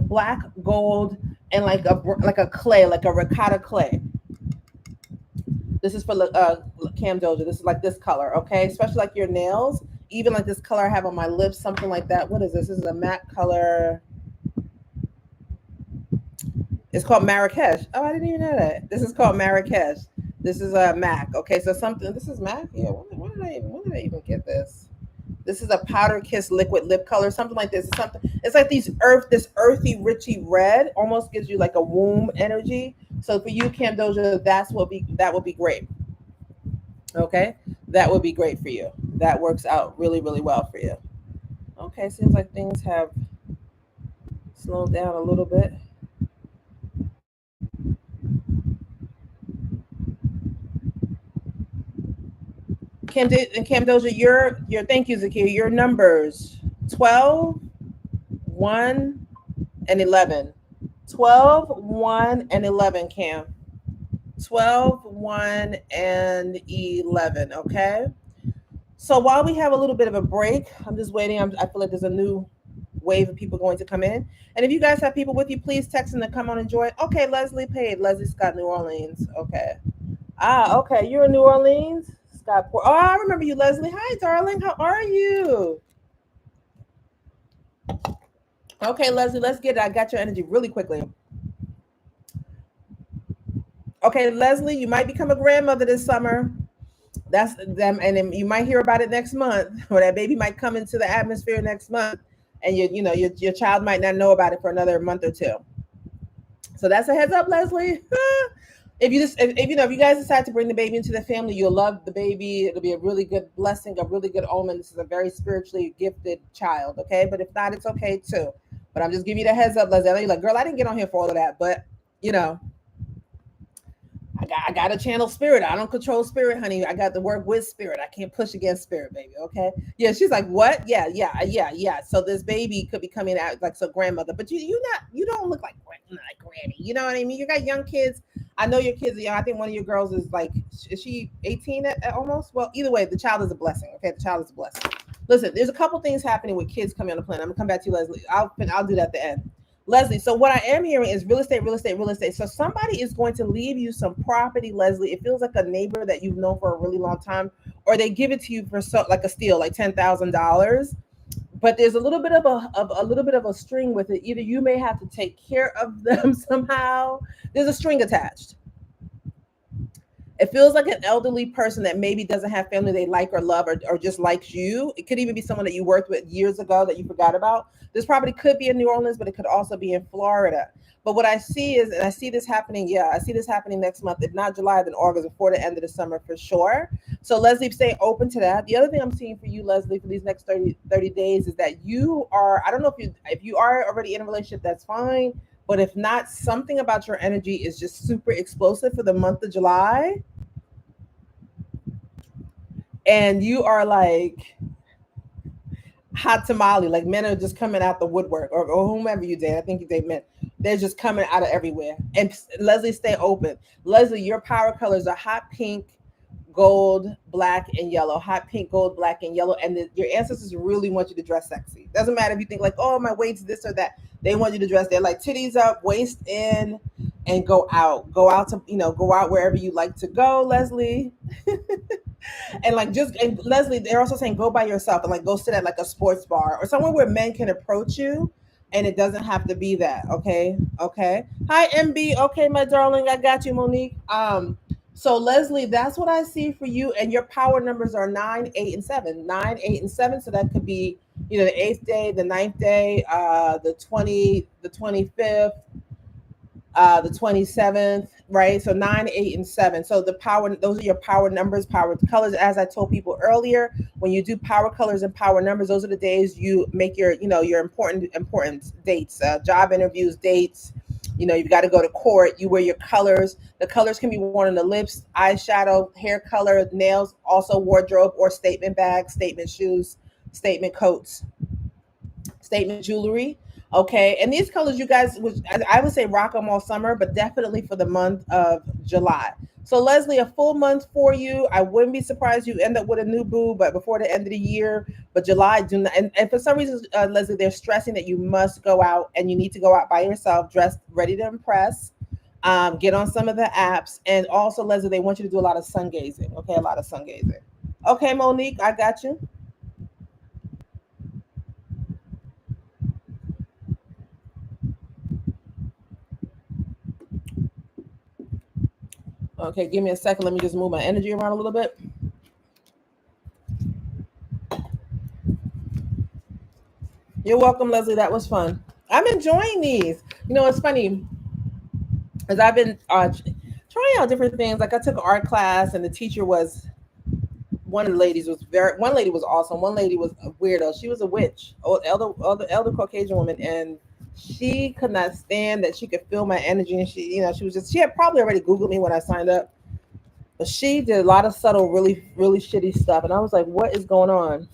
black, gold, and like a clay, like a ricotta clay. This is for Cam Doja. This is like this color, okay? Especially like your nails, even like this color I have on my lips, something like that. What is this? This is a matte color. It's called Marrakesh. Oh, I didn't even know that. This is called Marrakesh. This is a MAC. Okay, so something. This is MAC. Yeah. When did I even get this? This is a powder kiss liquid lip color, something like this. It's something. It's like this earthy, richy red. Almost gives you like a womb energy. So for you, Cam Doja, that would be great. Okay, that would be great for you. That works out really, really well for you. Okay, seems like things have slowed down a little bit. Cam Doja, your thank you, Zakia. Your numbers 12, 1, and 11. 12, 1, and 11, Cam. 12, 1, and 11. Okay. So while we have a little bit of a break, I'm just waiting. I feel like there's a new wave of people going to come in. And if you guys have people with you, please text them to come on and join. Okay, Leslie Page, Leslie Scott, New Orleans. Okay. Okay. You're in New Orleans? Oh, I remember you, Leslie. Hi, darling. How are you? Okay, Leslie, let's get it. I got your energy really quickly. Okay, Leslie, you might become a grandmother this summer. That's them, and then you might hear about it next month, or that baby might come into the atmosphere next month, and your child might not know about it for another month or two. So that's a heads up, Leslie. If you guys decide to bring the baby into the family, you'll love the baby. It'll be a really good blessing, a really good omen. This is a very spiritually gifted child, okay? But if not, it's okay too. But I'm just giving you the heads up, Leslie. I know you're like, girl, I didn't get on here for all of that, but I got to channel spirit. I don't control spirit, honey. I got to work with spirit. I can't push against spirit, baby. Okay. Yeah. She's like, what? Yeah. So this baby could be coming out like grandmother, but you don't look like granny. You know what I mean? You got young kids. I know your kids are young. I think one of your girls is she 18 at almost? Well, either way, the child is a blessing. Okay. The child is a blessing. Listen, there's a couple things happening with kids coming on the planet. I'm gonna come back to you, Leslie. I'll do that at the end. Leslie, so what I am hearing is real estate. So somebody is going to leave you some property, Leslie. It feels like a neighbor that you've known for a really long time, or they give it to you for like a steal, like $10,000. But there's a little bit of a string with it. Either you may have to take care of them somehow. There's a string attached. It feels like an elderly person that maybe doesn't have family they like or love or just likes you. It could even be someone that you worked with years ago that you forgot about. This property could be in New Orleans, but it could also be in Florida. But what I see is, and I see this happening, next month, if not July, then August, before the end of the summer for sure. So Leslie, stay open to that. The other thing I'm seeing for you, Leslie, for these next 30 days is that you are, I don't know if you are already in a relationship, that's fine. But if not, something about your energy is just super explosive for the month of July. And you are like hot tamale, like men are just coming out the woodwork, or whomever you date. I think you date men. They're just coming out of everywhere. And Leslie, stay open. Leslie, your power colors are hot pink, gold, black, and yellow. Hot pink, gold, black, and yellow. And your ancestors really want you to dress sexy. Doesn't matter if you think like, oh, my waist's this or that. They want you to dress. They're like titties up, waist in, and go out. Go out wherever you like to go, Leslie. And Leslie, they're also saying go by yourself and go sit at like a sports bar or somewhere where men can approach you, and it doesn't have to be that. Okay. Hi, MB. Okay, my darling, I got you, Monique. So Leslie, that's what I see for you, and your power numbers are 9, 8, and 7. 9, 8, and 7. So that could be the 8th day, the 9th day, the 25th. the 27th, right? So 9, 8, and 7. So the power, those are your power numbers, power colors. As I told people earlier, when you do power colors and power numbers, those are the days you make your, your important dates, job interviews, dates. You've got to go to court. You wear your colors. The colors can be worn on the lips, eyeshadow, hair color, nails, also wardrobe or statement bags, statement shoes, statement coats, statement jewelry. Okay, and these colors, you guys, I would say rock them all summer, but definitely for the month of July. So Leslie, a full month for you. I wouldn't be surprised you end up with a new boo, but before the end of the year. But July, do not. And for some reason, Leslie, they're stressing that you must go out, and you need to go out by yourself, dressed, ready to impress. Get on some of the apps, and also Leslie, they want you to do a lot of sun gazing. Okay, a lot of sun gazing. Okay, Monique, I got you. Okay, give me a second. Let me just move my energy around a little bit. You're welcome, Leslie. That was fun. I'm enjoying these. It's funny as I've been trying out different things. Like I took an art class, and the teacher was one of the ladies was very. One lady was awesome. One lady was a weirdo. She was a witch, elder Caucasian woman, and she could not stand that she could feel my energy. And she was just. She had probably already Googled me when I signed up, but she did a lot of subtle, really, really shitty stuff, and I was like, "What is going on?"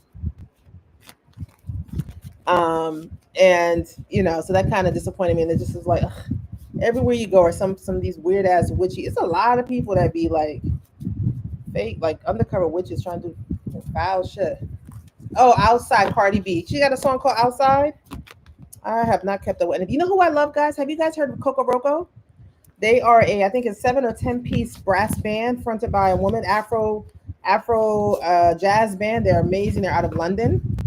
And so that kind of disappointed me, and it just was like ugh, everywhere you go are some of these weird ass witchy. It's a lot of people that be like fake, like undercover witches trying to do foul shit. Oh, Outside, Cardi B, she got a song called Outside. I have not kept up with it. You know who I love, guys? Have you guys heard of Coco Roco? They are I think it's 7 or 10 piece brass band fronted by a woman, Afro jazz band. They're amazing. They're out of London.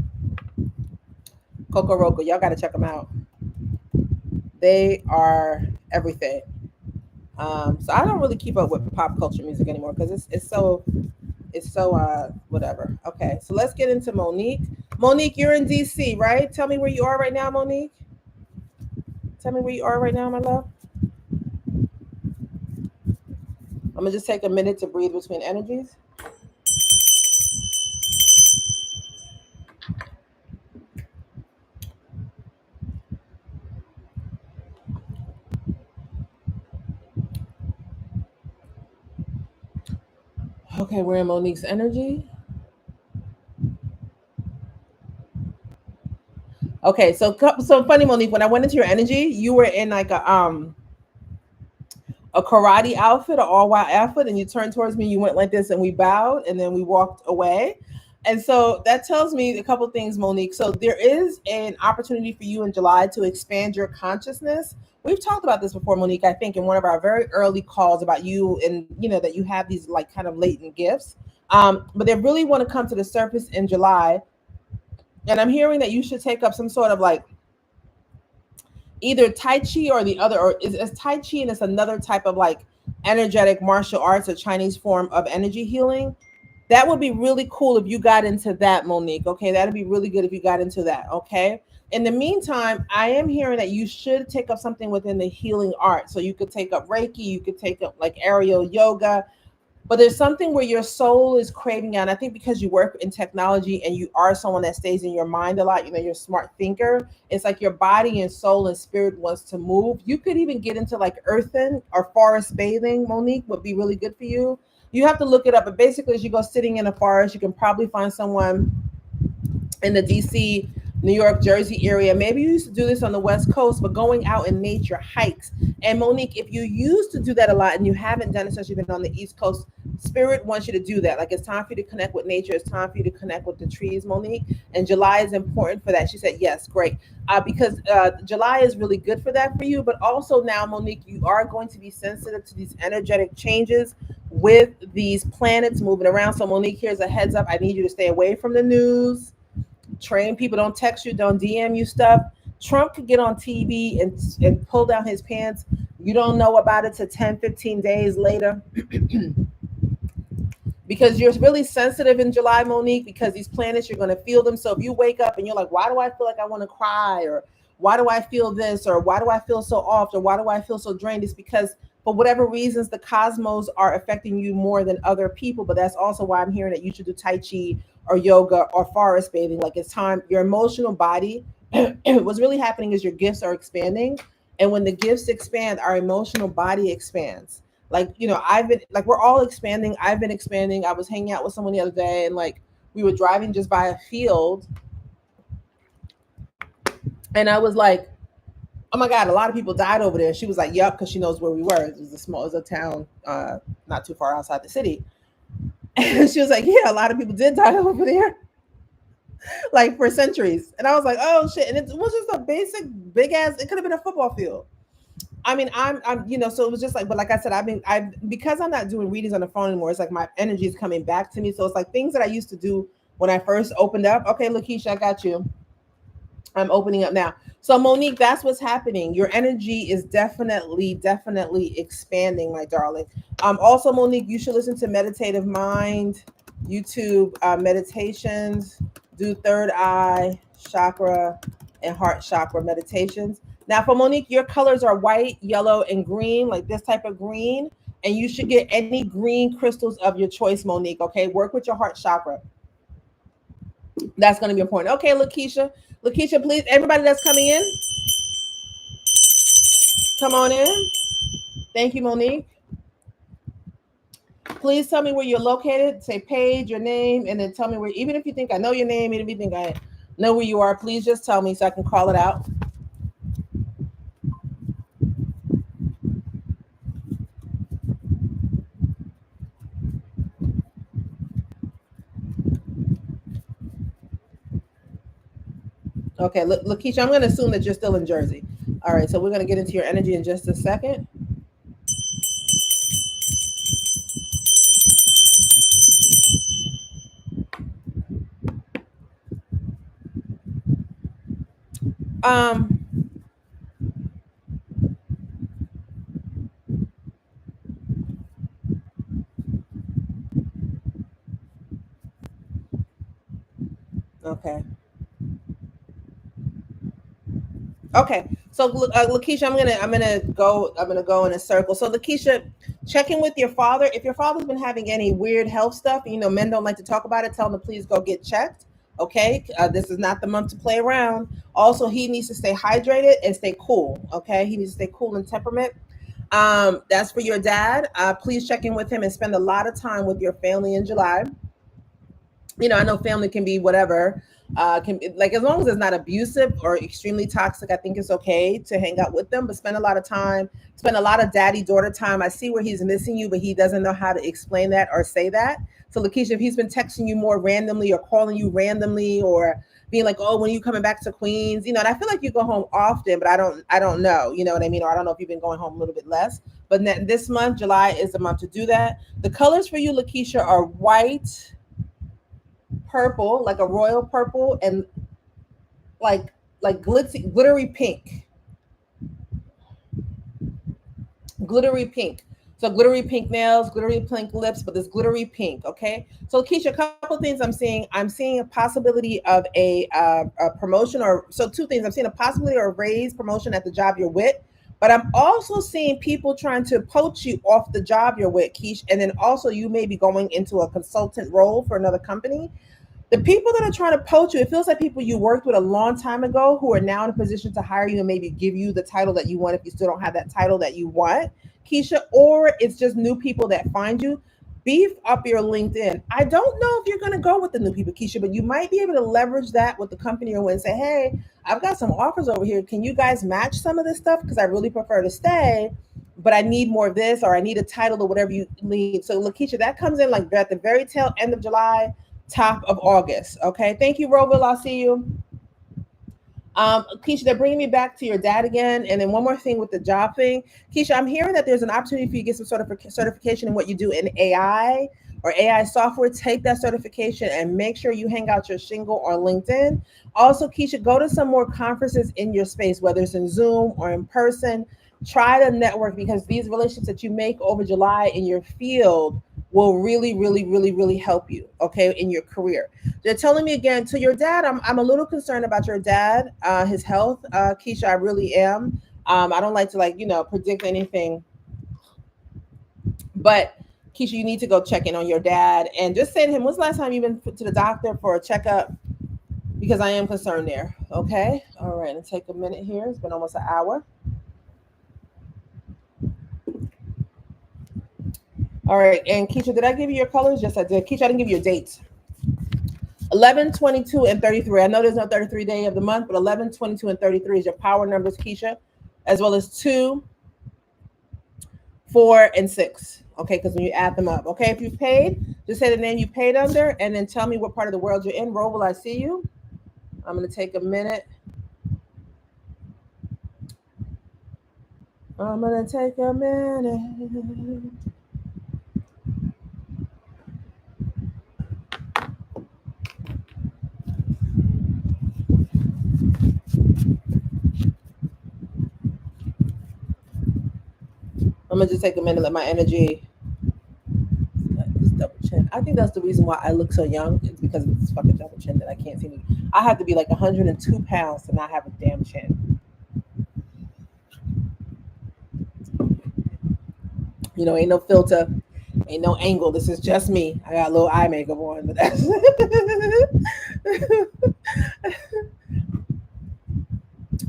Coco Roco, y'all got to check them out. They are everything. So I don't really keep up with pop culture music anymore because it's so whatever. Okay, so let's get into Monique. Monique, you're in DC, right? Tell me where you are right now, Monique. Tell me where you are right now, my love. I'm gonna just take a minute to breathe between energies. Okay, we're in Monique's energy. Okay, so funny, Monique. When I went into your energy, you were in like a karate outfit, an all white outfit, and you turned towards me. You went like this, and we bowed, and then we walked away. And so that tells me a couple things, Monique. So there is an opportunity for you in July to expand your consciousness. We've talked about this before, Monique. I think in one of our very early calls about you, and that you have these like kind of latent gifts, but they really want to come to the surface in July. And I'm hearing that you should take up some sort of like either Tai Chi or the other, or is Tai Chi, and it's another type of like energetic martial arts, a Chinese form of energy healing. That would be really cool if you got into that, Monique. Okay, that'd be really good if you got into that. Okay. In the meantime, I am hearing that you should take up something within the healing art. So you could take up Reiki, you could take up like aerial yoga, but there's something where your soul is craving out. And I think because you work in technology and you are someone that stays in your mind a lot, you're a smart thinker. It's like your body and soul and spirit wants to move. You could even get into like earthen or forest bathing, Monique, would be really good for you. You have to look it up, but basically, as you go sitting in a forest, you can probably find someone in the DC, New York, Jersey area. Maybe you used to do this on the West Coast, but going out in nature, hikes. And Monique, if you used to do that a lot and you haven't done it since you've been on the East Coast, Spirit wants you to do that. Like it's time for you to connect with nature. It's time for you to connect with the trees, Monique. And July is important for that. She said, yes, great. Because July is really good for that for you. But also now, Monique, you are going to be sensitive to these energetic changes with these planets moving around. So Monique, here's a heads up. I need you to stay away from the news. Train people, don't text you, don't DM you stuff. Trump could get on TV and pull down his pants. You don't know about it till 10, 15 days later. Because you're really sensitive in July, Monique, because these planets, you're going to feel them. So if you wake up and you're like, why do I feel like I want to cry? Or why do I feel this, or why do I feel so off, or why do I feel so drained? It's because for whatever reasons the cosmos are affecting you more than other people. But that's also why I'm hearing that you should do Tai Chi or yoga or forest bathing. Like, it's time. Your emotional body, what's really happening is your gifts are expanding, and when the gifts expand, our emotional body expands. Like, I've been, like, we're all expanding. I've been expanding. I was hanging out with someone the other day, and like, we were driving just by a field, and I was like, oh my God, a lot of people died over there. She was like, yep, because she knows where we were. It was it was a town not too far outside the city. And she was like, yeah, a lot of people did die over there, like, for centuries. And I was like, oh shit. And it was just a basic big ass, it could have been a football field. I mean, so it was just like, but like I said, because I'm not doing readings on the phone anymore, it's like my energy is coming back to me. So it's like things that I used to do when I first opened up. Okay, Lakeisha, I got you. I'm opening up now. So Monique, that's what's happening. Your energy is definitely expanding, my darling. Also, Monique, you should listen to Meditative Mind, YouTube meditations, do third eye chakra and heart chakra meditations. Now for Monique, your colors are white, yellow, and green, like this type of green. And you should get any green crystals of your choice, Monique. Okay, work with your heart chakra. That's going to be important. Okay, Lakeisha. Lakeisha, please, everybody that's coming in, come on in. Thank you, Monique. Please tell me where you're located. Say page, your name, and then tell me where, even if you think I know your name, even if you think I know where you are, please just tell me so I can call it out. Okay, Lakeisha, I'm going to assume that you're still in Jersey. All right, so we're going to get into your energy in just a second. Um, okay. Okay, so Lakeisha, I'm gonna go in a circle. So Lakeisha, check in with your father. If your father's been having any weird health stuff, men don't like to talk about it. Tell him to please go get checked. Okay, this is not the month to play around. Also, he needs to stay hydrated and stay cool. Okay, he needs to stay cool and temperament. That's for your dad. Please check in with him and spend a lot of time with your family in July. I know family can be whatever. Can, like, as long as it's not abusive or extremely toxic, I think it's okay to hang out with them. But spend a lot of time, spend a lot of daddy-daughter time. I see where he's missing you, but he doesn't know how to explain that or say that. So Lakeisha, if he's been texting you more randomly or calling you randomly or being like, oh, when are you coming back to Queens? And I feel like you go home often, but I don't know, you know what I mean? Or I don't know if you've been going home a little bit less. But this month, July, is the month to do that. The colors for you, Lakeisha, are white, purple, like a royal purple, and like glittery pink. Glittery pink. So glittery pink nails, glittery pink lips, but this glittery pink. Okay. So Keisha, a couple of things I'm seeing. I'm seeing a possibility of a promotion, or so two things. I'm seeing a possibility of a raise promotion at the job you're with, but I'm also seeing people trying to poach you off the job you're with, Keish, and then also you may be going into a consultant role for another company. The people that are trying to poach you, it feels like people you worked with a long time ago who are now in a position to hire you and maybe give you the title that you want if you still don't have that title that you want, Keisha, or it's just new people that find you. Beef up your LinkedIn. I don't know if you're going to go with the new people, Keisha, but you might be able to leverage that with the company or and say, hey, I've got some offers over here. Can you guys match some of this stuff? Because I really prefer to stay, but I need more of this, or I need a title or whatever you need. So, Lakeisha, that comes in like at the very tail end of July, top of August. Okay. Thank you, Roville. I'll see you. Keisha, they're bringing me back to your dad again. And then one more thing with the job thing. Keisha, I'm hearing that there's an opportunity for you to get some sort of certification in what you do in AI or AI software. Take that certification and make sure you hang out your shingle or LinkedIn. Also, Keisha, go to some more conferences in your space, whether it's in Zoom or in person. Try to network, because these relationships that you make over July in your field will really, really, really, really help you, okay, in your career. They're telling me again to your dad. I'm a little concerned about your dad, his health, Keisha. I really am. I don't like to predict anything, but Keisha, you need to go check in on your dad and just say to him, "When's the last time you've been to the doctor for a checkup?" Because I am concerned there. Okay, all right. And take a minute here. It's been almost an hour. All right, and Keisha, did I give you your colors? Yes, I did. Keisha, I didn't give you your dates. 11, 22, and 33. I know there's no 33 day of the month, but 11, 22, and 33 is your power numbers, Keisha, as well as 2, 4, and 6. Okay, because when you add them up. Okay, if you paid, just say the name you paid under, and then tell me what part of the world you're in. Ro, will I see you? I'm going to take a minute. I'm going to take a minute. I'm gonna just take a minute, let my energy. This double chin. I think that's the reason why I look so young. It's because of this fucking double chin that I can't see. I have to be like 102 pounds to not have a damn chin. Ain't no filter, ain't no angle. This is just me. I got a little eye makeup on, but that's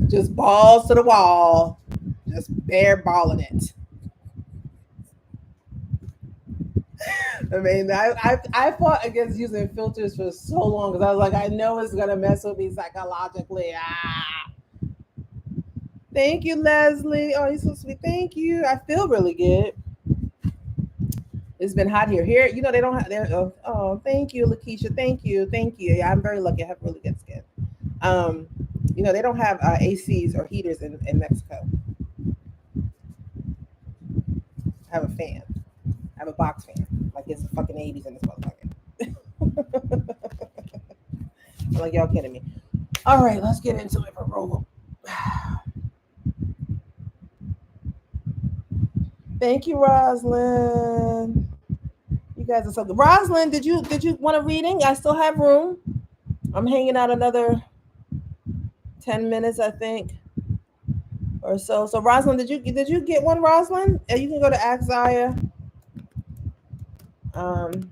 just balls to the wall, just bare balling it. I mean, I fought against using filters for so long because I was like, I know it's gonna mess with me psychologically. Thank you, Leslie. Oh, you're so sweet. Thank you. I feel really good. It's been hot here. Here, they don't have. Thank you, Lakeisha. Thank you, thank you. Yeah, I'm very lucky. I have really good skin. They don't have ACs or heaters in Mexico. I have a fan. I have a box fan. Like it's the fucking 80s in this motherfucker. I'm like, y'all kidding me. All right, let's get into it for Rolo. Thank you, Roslyn. You guys are so good. Roslyn, did you want a reading? I still have room. I'm hanging out another 10 minutes, I think, or so. So Roslyn, did you get one, Roslyn? You can go to Ask Zaya. I'm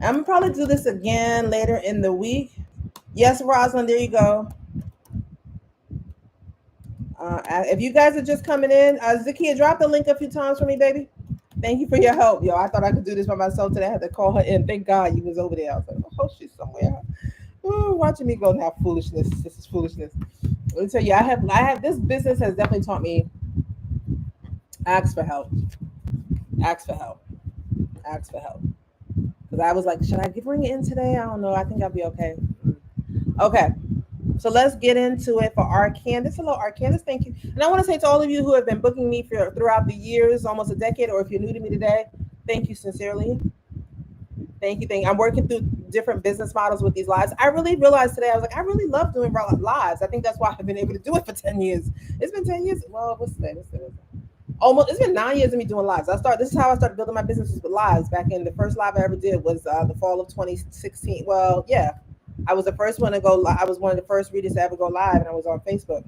gonna probably do this again later in the week. Yes, Roslyn, there you go. If you guys are just coming in, Zakia, drop the link a few times for me, baby. Thank you for your help, yo. I thought I could do this by myself today. I had to call her in. Thank God you was over there. I was like, oh, she's somewhere. Ooh, watching me go now, foolishness. This is foolishness. Let me tell you, I have this business has definitely taught me ask for help. Ask for help. Ask for help. Because I was like, should I bring it in today? I don't know. I think I'll be okay. Okay. So let's get into it for Arcandis. Hello, Arcandis. Thank you. And I want to say to all of you who have been booking me throughout the years, almost a decade, or if you're new to me today, thank you sincerely. Thank you. I'm working through different business models with these lives. I really realized today, I was like, I really love doing lives. I think that's why I've been able to do it for 10 years. It's been 10 years. Well, what's today? Almost, it's been 9 years of me doing lives. This is how I started building my businesses with lives. Back in the first live I ever did was the fall of 2016. Well, yeah. I was the first one to go. I was one of the first readers to ever go live, and I was on Facebook.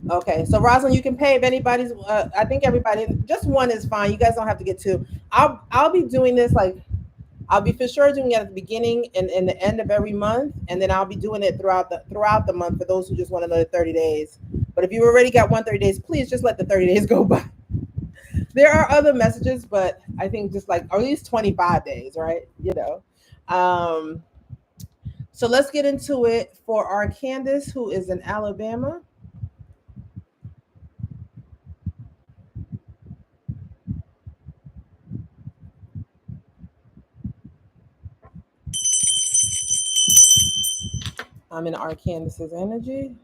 Okay, so Rosalind, you can pay if anybody's. I think everybody, just one is fine. You guys don't have to get two. I'll be doing this I'll be for sure doing it at the beginning and the end of every month, and then I'll be doing it throughout the month for those who just want another 30 days. But if you already got 130 days, please just let the 30 days go by. There are other messages, but I think just or at least 25 days, right? So let's get into it for our Candace, who is in Alabama. I'm in Arcandis's energy.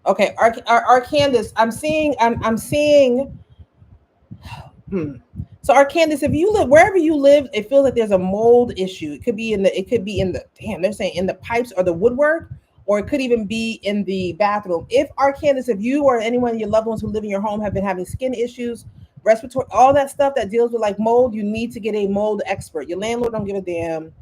Okay, Arcandis, I'm seeing. So Arcandis, if you live wherever you live, it feels like there's a mold issue. It could be in the damn, they're saying in the pipes or the woodwork, or it could even be in the bathroom. If Arcanus, if you or anyone of your loved ones who live in your home have been having skin issues, respiratory, all that stuff that deals with like mold, you need to get a mold expert. Your landlord don't give a damn.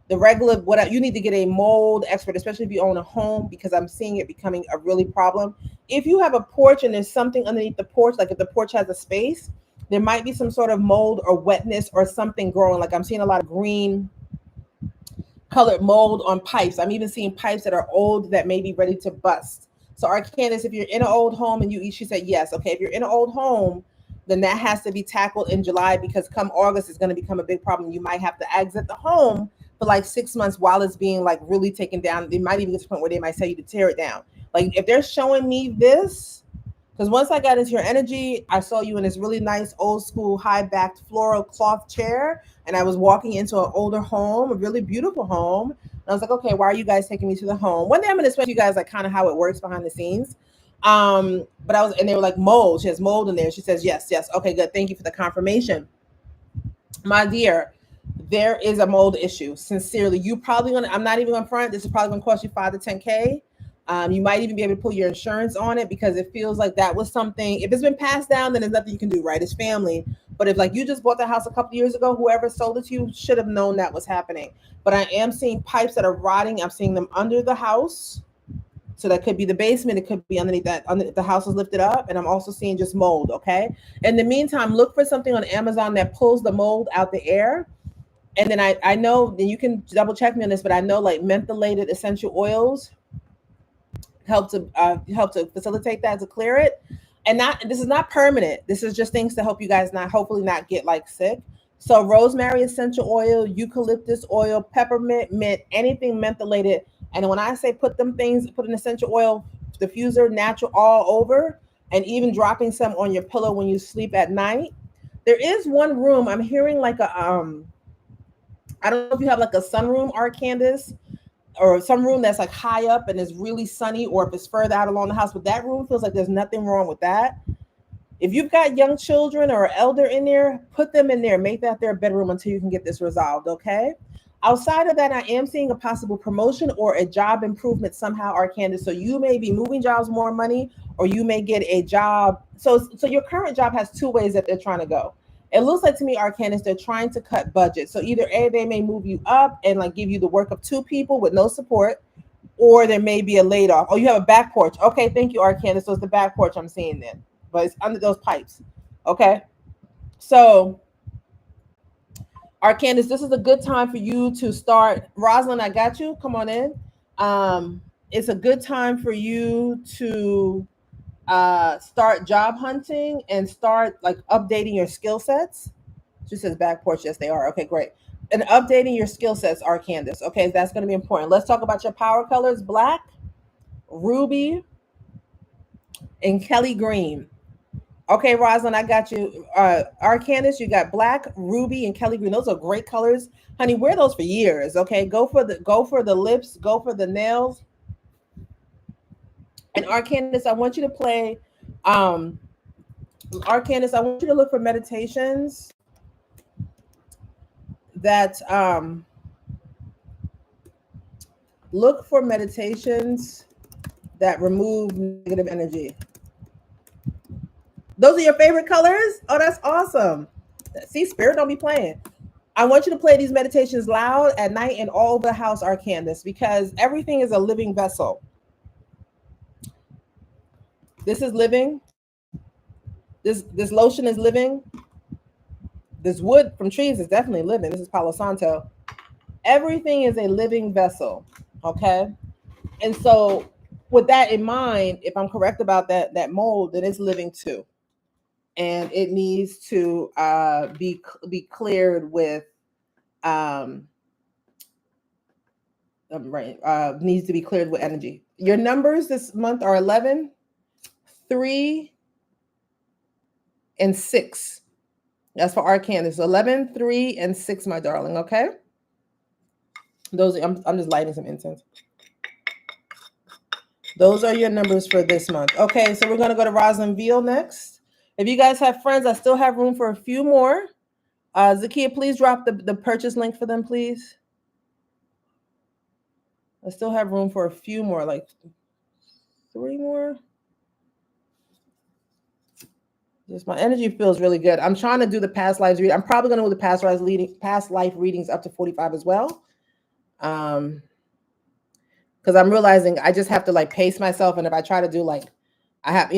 The regular, what you need to get a mold expert, especially if you own a home, because I'm seeing it becoming a really problem. If you have a porch and there's something underneath the porch, like if the porch has a space, there might be some sort of mold or wetness or something growing. Like I'm seeing a lot of green colored mold on pipes. I'm even seeing pipes that are old that may be ready to bust. So Arcanus, if you're in an old home and she said yes, okay, if you're in an old home, then that has to be tackled in July, because come August it's going to become a big problem. You might have to exit the home for like 6 months while it's being like really taken down. They might even get to the point where they might tell you to tear it down. Like if they're showing me this, because once I got into your energy, I saw you in this really nice old school high backed floral cloth chair. And I was walking into an older home, a really beautiful home. And I was like, okay, why are you guys taking me to the home? One day I'm going to explain to you guys like kind of how it works behind the scenes. But I was, and they were like, mold. She has mold in there. She says, yes, yes. Okay, good. Thank you for the confirmation. My dear, there is a mold issue. Sincerely, you probably going to, I'm not even going to front. This is probably going to cost you 5 to 10K. You might even be able to pull your insurance on it, because it feels like that was something. If it's been passed down, then there's nothing you can do, right? It's family. But if like you just bought the house a couple years ago, whoever sold it to you should have known that was happening. But I am seeing pipes that are rotting. I'm seeing them under the house. So that could be the basement. It could be underneath that, if the house is lifted up. And I'm also seeing just mold. Okay. In the meantime, look for something on Amazon that pulls the mold out the air. And then I know, then you can double check me on this, but I know like mentholated essential oils help to facilitate that, to clear it. And this is not permanent. This is just things to help you guys hopefully not get like sick. So rosemary essential oil, eucalyptus oil, peppermint, mint, anything mentholated. And when I say put an essential oil diffuser, natural, all over, and even dropping some on your pillow when you sleep at night. There is one room I'm hearing like a I don't know if you have like a sunroom, Candace, or some room that's like high up and is really sunny, or if it's further out along the house, but that room feels like there's nothing wrong with that. If you've got young children or elder in there, put them in there, make that their bedroom until you can get this resolved. Okay. Outside of that, I am seeing a possible promotion or a job improvement somehow, Candace. So you may be moving jobs, more money, or you may get a job. So your current job has 2 ways that they're trying to go. It looks like to me, Candace, they're trying to cut budget. So either A, they may move you up and like give you the work of 2 people with no support, or there may be a laid off. Oh, you have a back porch. Okay, thank you, Candace. So it's the back porch I'm seeing then, but it's under those pipes. Okay. So Candace, this is a good time for you to start. Rosalind, I got you. Come on in. It's a good time for you to start job hunting and start like updating your skill sets. She says back porch. Yes, they are. Okay, great. And updating your skill sets, Candace. Okay, that's going to be important. Let's talk about your power colors: black, ruby, and Kelly green. Okay, Rosalind, I got you. Candace, you got black, ruby, and Kelly green. Those are great colors, honey. Wear those for years. Okay, go for the lips, go for the nails. And Candace, I want you to play. Candace, I want you to look for meditations that remove negative energy. Those are your favorite colors? Oh, that's awesome. See, Spirit don't be playing. I want you to play these meditations loud at night and all over the house, Candace, because everything is a living vessel. This is living. This lotion is living. This wood from trees is definitely living. This is Palo Santo. Everything is a living vessel, okay? And so with that in mind, if I'm correct about that mold, then it's living too. And it needs to be cleared with needs to be cleared with energy. Your numbers this month are 11, 3, and 6. That's for Candace. 11, 3, and 6, my darling. Okay. Those I'm just lighting some incense. Those are your numbers for this month. Okay, so we're gonna go to Rosalind Veal next. If you guys have friends, I still have room for a few more. Zakia, please drop the purchase link for them, please. I still have room for a few more, like 3 more. Just my energy feels really good. I'm trying to do the past lives read. I'm probably going to do the past life readings up to 45 as well. Because I'm realizing I just have to like pace myself, and if I try to do like, I have,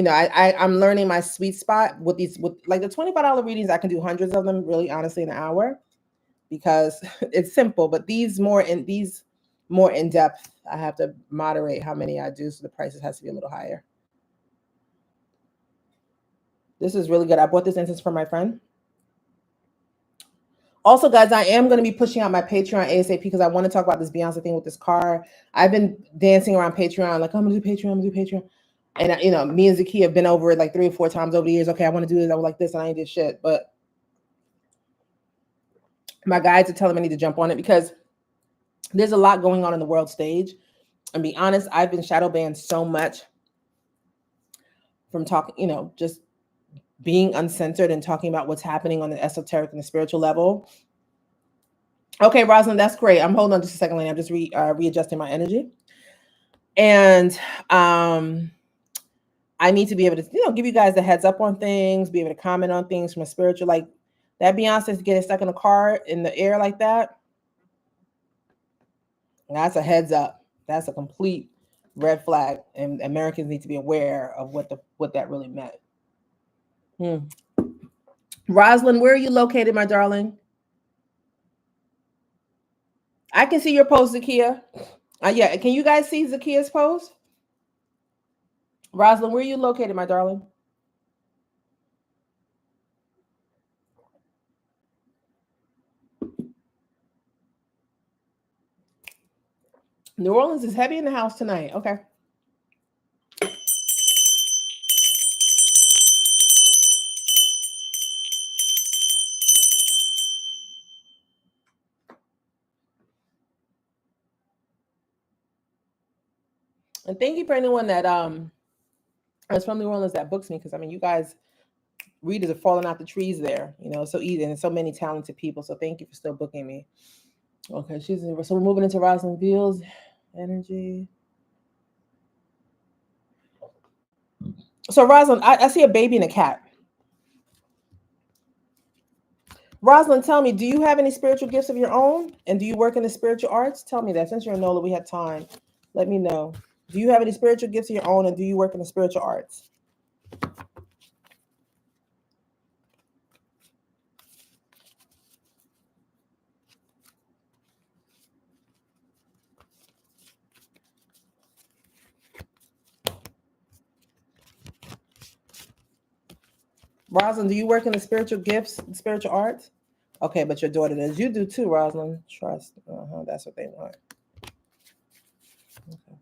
I'm learning my sweet spot with like the $25 readings. I can do hundreds of them, really, honestly, in an hour, because it's simple. But these more in depth, I have to moderate how many I do, so the prices has to be a little higher. This is really good. I bought this incense for my friend. Also, guys, I am going to be pushing out my Patreon ASAP because I want to talk about this Beyonce thing with this car. I've been dancing around Patreon, like, I'm going to do Patreon, I'm going to do Patreon. And, me and Zaki have been over it like 3 or 4 times over the years. Okay, I want to do this. I was like this, and I ain't did shit. But my guides are telling me I need to jump on it because there's a lot going on in the world stage. And be honest, I've been shadow banned so much from talking, just being uncensored and talking about what's happening on the esoteric and the spiritual level. Okay, Rosalind, that's great. I'm holding on just a second, Lane. I'm just readjusting my energy. And I need to be able to, give you guys a heads up on things, be able to comment on things from a spiritual, like that Beyonce getting stuck in a car in the air like that. That's a heads up. That's a complete red flag. And Americans need to be aware of what that really meant. Rosalind, where are you located, my darling? I can see your post, Zakia. Yeah, can you guys see Zakia's post? Rosalind, where are you located, my darling? New Orleans is heavy in the house tonight. Okay. And thank you for anyone that is from New Orleans that books me, because you guys readers are falling out the trees there. So easy, and so many talented people. So thank you for still booking me. Okay, so we're moving into Rosalind Fields energy. So Rosalind, I see a baby and a cat. Rosalind, tell me, do you have any spiritual gifts of your own? And do you work in the spiritual arts? Tell me that. Since you're in NOLA, we have time. Let me know. Do you have any spiritual gifts of your own, and do you work in the spiritual arts? Rosalind, do you work in the spiritual gifts, spiritual arts? Okay, but your daughter does. You do too, Rosalind. Trust. That's what they want. Okay.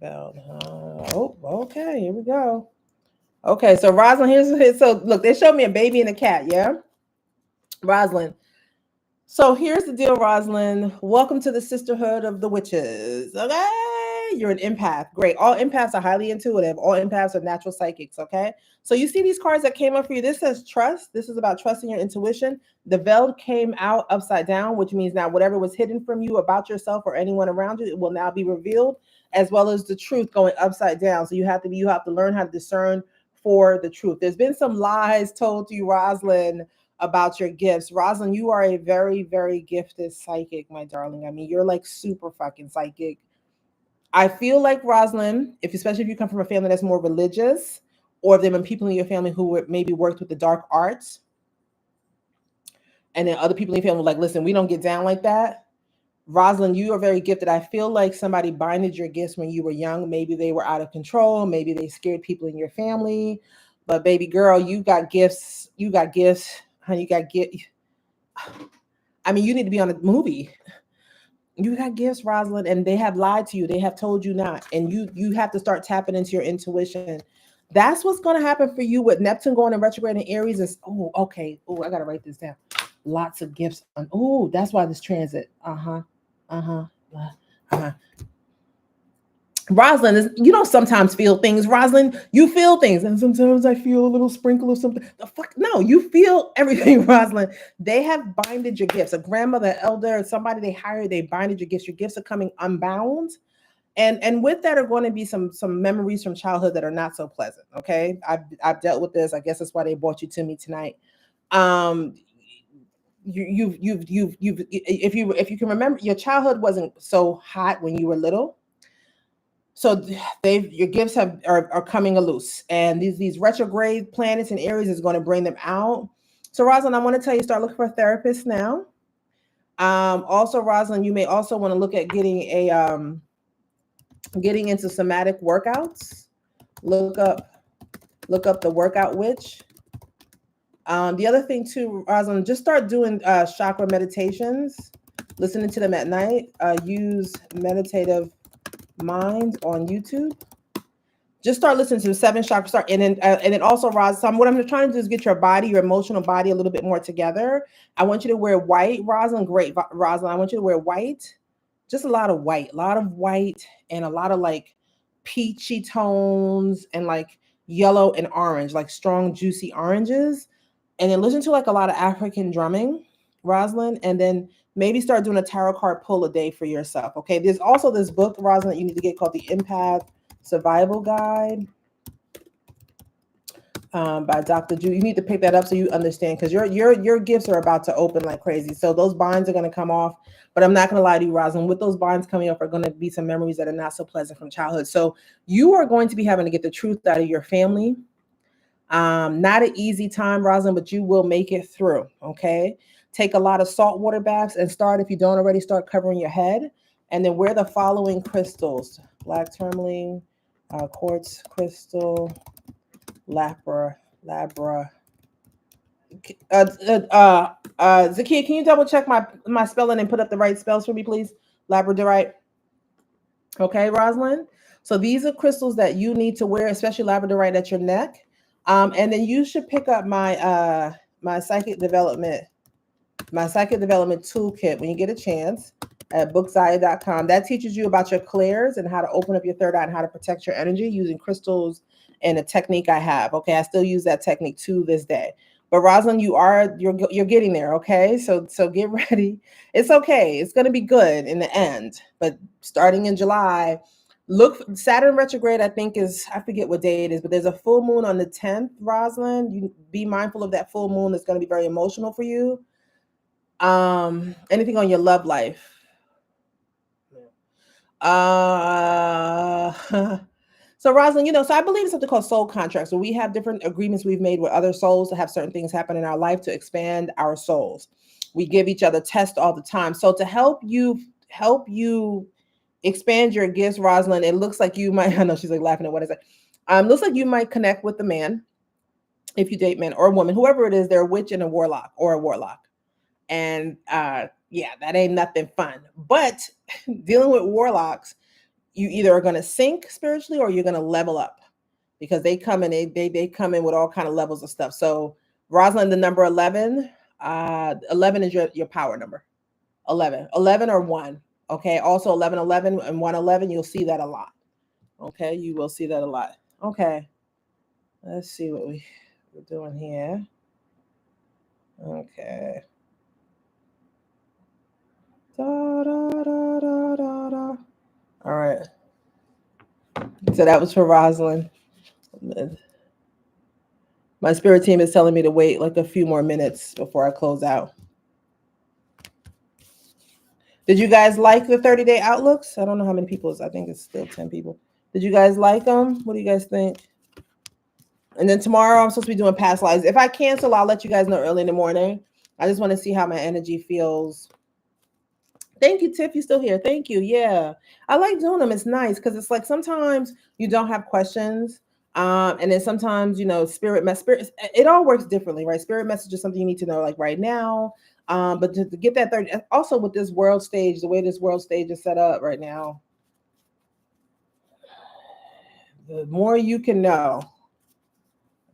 Oh, okay. Here we go. Okay, so Rosalind, so look, they showed me a baby and a cat, yeah? Rosalind. So here's the deal, Rosalind. Welcome to the Sisterhood of the Witches. Okay, you're an empath. Great. All empaths are highly intuitive. All empaths are natural psychics. Okay, so you see these cards that came up for you. This says trust. This is about trusting your intuition. The veil came out upside down, which means now whatever was hidden from you about yourself or anyone around you, it will now be revealed, as well as the truth going upside down. So you have to learn how to discern for the truth. There's been some lies told to you, Rosalind, about your gifts. Rosalind, you are a very, very gifted psychic, my darling. You're like super fucking psychic. I feel like, Rosalind, especially if you come from a family that's more religious, or if there have been people in your family who maybe worked with the dark arts, and then other people in your family were like, listen, we don't get down like that. Rosalind, you are very gifted. I feel like somebody binded your gifts when you were young. Maybe they were out of control. Maybe they scared people in your family. But baby girl, you got gifts. You got gifts. Honey, you got gifts. You need to be on a movie. You got gifts, Rosalind, and they have lied to you. They have told you not. And you have to start tapping into your intuition. That's what's going to happen for you with Neptune going in retrograde in Aries. Okay. Oh, I got to write this down. Lots of gifts. That's why this transit. Rosalind is, you don't sometimes feel things, Rosalind. You feel things. And sometimes I feel a little sprinkle of something. The fuck? No, you feel everything, Rosalind. They have binded your gifts. A grandmother, elder, somebody they hired, they binded your gifts. Your gifts are coming unbound. And with that are going to be some memories from childhood that are not so pleasant. Okay. I've dealt with this. I guess that's why they brought you to me tonight. Um, you've if you can remember, your childhood wasn't so hot when you were little, so they've your gifts are coming loose, and these retrograde planets and Aries is going to bring them out. So Rosalind, I want to tell you, start looking for a therapist now. Also, Rosalind, you may also want to look at getting into somatic workouts. Look up the workout witch. The other thing too, Rosalind, just start doing chakra meditations, listening to them at night. Use Meditative Mind on YouTube. Just start listening to the 7 chakras. And then also, Rosalind, what I'm trying to do is get your body, your emotional body, a little bit more together. I want you to wear white, Rosalind. Great, Rosalind. I want you to wear white, just a lot of white, and a lot of like peachy tones and like yellow and orange, like strong, juicy oranges. And then listen to like a lot of African drumming, Rosalind, and then maybe start doing a tarot card pull a day for yourself. Okay. There's also this book, Rosalind, that you need to get called The Empath Survival Guide by Dr. Drew. You need to pick that up so you understand, because your gifts are about to open like crazy. So those binds are going to come off. But I'm not going to lie to you, Rosalind, with those binds coming up are going to be some memories that are not so pleasant from childhood. So you are going to be having to get the truth out of your family. Not an easy time, Rosalind, but you will make it through. Okay. Take a lot of saltwater baths and start, if you don't already, start covering your head. And then wear the following crystals: black tourmaline, quartz crystal, Zakia, can you double check my spelling and put up the right spells for me, please? Labradorite. Okay, Rosalind. So these are crystals that you need to wear, especially labradorite at your neck. And then you should pick up my psychic development toolkit when you get a chance at bookzaya.com. That teaches you about your clairs and how to open up your third eye and how to protect your energy using crystals and a technique I have. Okay, I still use that technique to this day. But Rosalind, you're getting there. Okay, so get ready. It's okay. It's going to be good in the end. But starting in July, look, Saturn retrograde, I think I forget what day it is, but there's a full moon on the 10th, Rosalind. You be mindful of that full moon. That's going to be very emotional for you. Anything on your love life? So Rosalind, so I believe in something called soul contracts, where we have different agreements we've made with other souls to have certain things happen in our life to expand our souls. We give each other tests all the time. So to help you expand your gifts, Rosalind, it looks like you might, I know she's like laughing at what I said. Looks like you might connect with a man, if you date men, or a woman, whoever it is, they're a witch and a warlock, And yeah, that ain't nothing fun. But dealing with warlocks, you either are going to sink spiritually or you're going to level up, because they come in, they come in with all kind of levels of stuff. So Rosalind, the number 11, 11 is your power number. 11 or 1. Okay. Also 11 and 111, you'll see that a lot. Okay. You will see that a lot. Okay. Let's see what we're doing here. Okay. Da, da, da, da, da, da. All right. So that was for Rosalind. My spirit team is telling me to wait like a few more minutes before I close out. Did you guys like the 30-day outlooks? I don't know how many people. I think it's still 10 people. Did you guys like them? What do you guys think? And then tomorrow I'm supposed to be doing past lives. If I cancel, I'll let you guys know early in the morning. I just want to see how my energy feels. Thank you, Tiff. You still here? Thank you. Yeah, I like doing them. It's nice because it's like sometimes you don't have questions. And then sometimes, spirit, it all works differently, right? Spirit message is something you need to know like right now. But to get that 30, also with this world stage, the way this world stage is set up right now, the more you can know,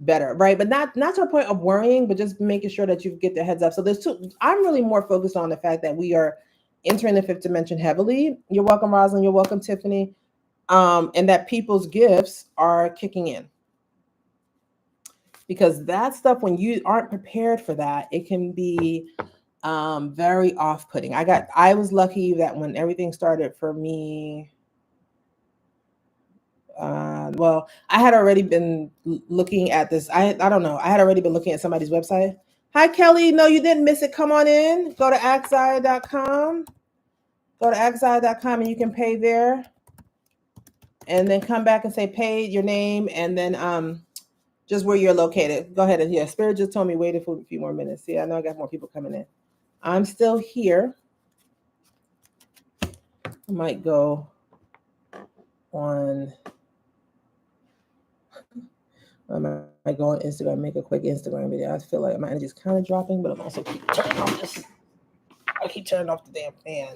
better, right? But not to a point of worrying, but just making sure that you get the heads up. So there's two. I'm really more focused on the fact that we are entering the 5th dimension heavily. You're welcome, Rosalind. You're welcome, Tiffany. and that people's gifts are kicking in. Because that stuff, when you aren't prepared for that, it can be very off-putting. I was lucky that when everything started for me, well, I had already been looking at this. I don't know. I had already been looking at somebody's website. Hi, Kelly. No, you didn't miss it. Come on in. Go to axia.com. Go to axia.com and you can pay there. And then come back and say pay your name and then just where you're located. Go ahead and yeah. Spirit just told me wait for a few more minutes. Yeah, I know I got more people coming in. I'm still here. I might go on. I might go on Instagram, make a quick Instagram video. I feel like my energy is kind of dropping, but I'm also keep turning off this. I keep turning off the damn fan.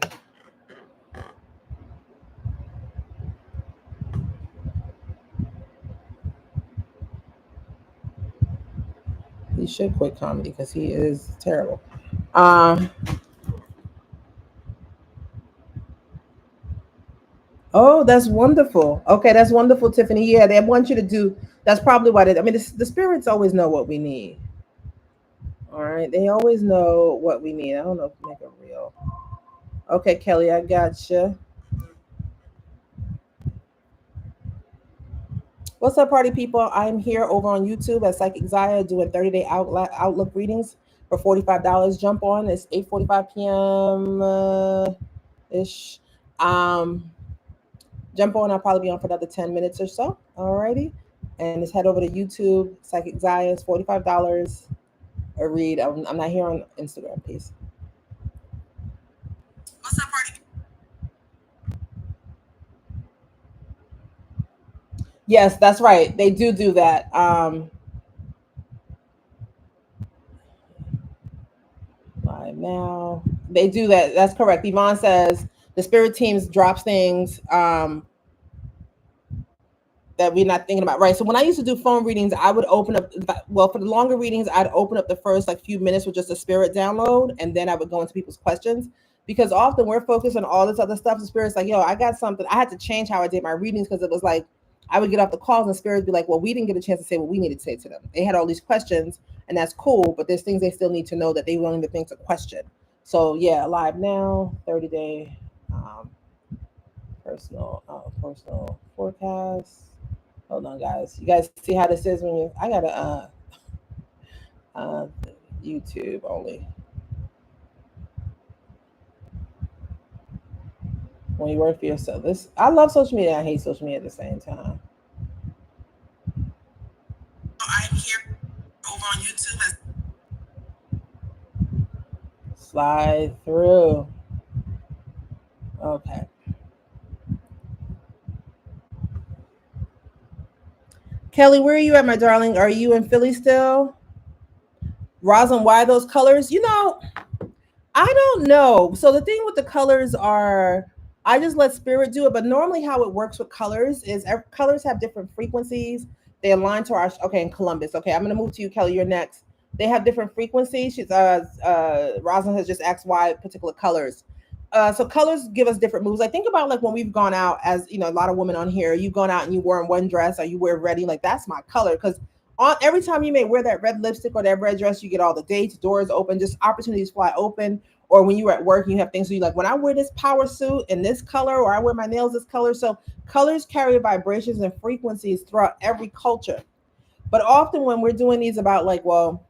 He should quit comedy because he is terrible. Oh, that's wonderful. Okay, that's wonderful, Tiffany. Yeah, they want you to do. That's probably why they. I mean, the spirits always know what we need. All right, they always know what we need. I don't know if make it real. Okay, Kelly, I gotcha. What's up, party people? I'm here over on YouTube at Psychic Zaya doing 30-day outlook readings for $45. Jump on. It's 8:45 p.m. Ish. Jump on. I'll probably be on for another 10 minutes or so. Alrighty. And just head over to YouTube, Psychic Zaya. It's $45 a read. I'm not here on Instagram. Peace. What's up, party? Yes, that's right. They do that. Live now. They do that. That's correct. Yvonne says the spirit teams drops things that we're not thinking about. Right. So when I used to do phone readings, I would open up, well, for the longer readings, I'd open up the first like few minutes with just a spirit download, and then I would go into people's questions. Because often we're focused on all this other stuff. The spirit's like, yo, I got something. I had to change how I did my readings because it was like I would get off the calls and spirits be like, well, we didn't get a chance to say what we needed to say to them. They had all these questions, and that's cool, but there's things they still need to know that they don't even think to question. So yeah, live now, 30-day personal forecast. Hold on, guys. You guys see how this is when you? I gotta YouTube only. When you work for yourself, this I love social media. I hate social media at the same time. I'm here over on YouTube. Slide through. Okay. Kelly, where are you at, my darling? Are you in Philly still? Rosalind, why those colors? I don't know. So the thing with the colors are, I just let spirit do it. But normally, how it works with colors is colors have different frequencies. They align to our. Okay, in Columbus. Okay, I'm gonna move to you, Kelly. You're next. They have different frequencies. Rosalind has just asked why particular colors. So colors give us different moves. I think about like when we've gone out, as you know, a lot of women on here. You've gone out and you wear one dress, or you wear red. Like that's my color because on every time you may wear that red lipstick or that red dress, you get all the dates, doors open, just opportunities fly open. Or when you're at work, you have things where you like, when I wear this power suit in this color, or I wear my nails this color. So colors carry vibrations and frequencies throughout every culture. But often when we're doing these about like, well,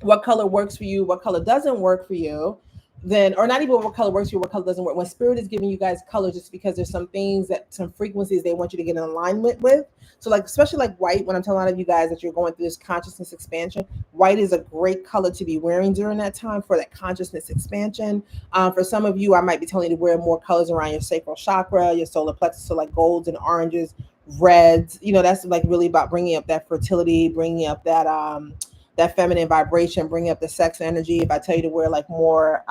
what color works for you, what color doesn't work for you, then, or not even what color works for you, what color doesn't work. When spirit is giving you guys colors, just because there's some things that some frequencies they want you to get in alignment with. So like, especially like white, when I'm telling a lot of you guys that you're going through this consciousness expansion, white is a great color to be wearing during that time for that consciousness expansion. For some of you, I might be telling you to wear more colors around your sacral chakra, your solar plexus, so like golds and oranges, reds. That's like really about bringing up that fertility, bringing up that feminine vibration, bringing up the sex energy. If I tell you to wear like more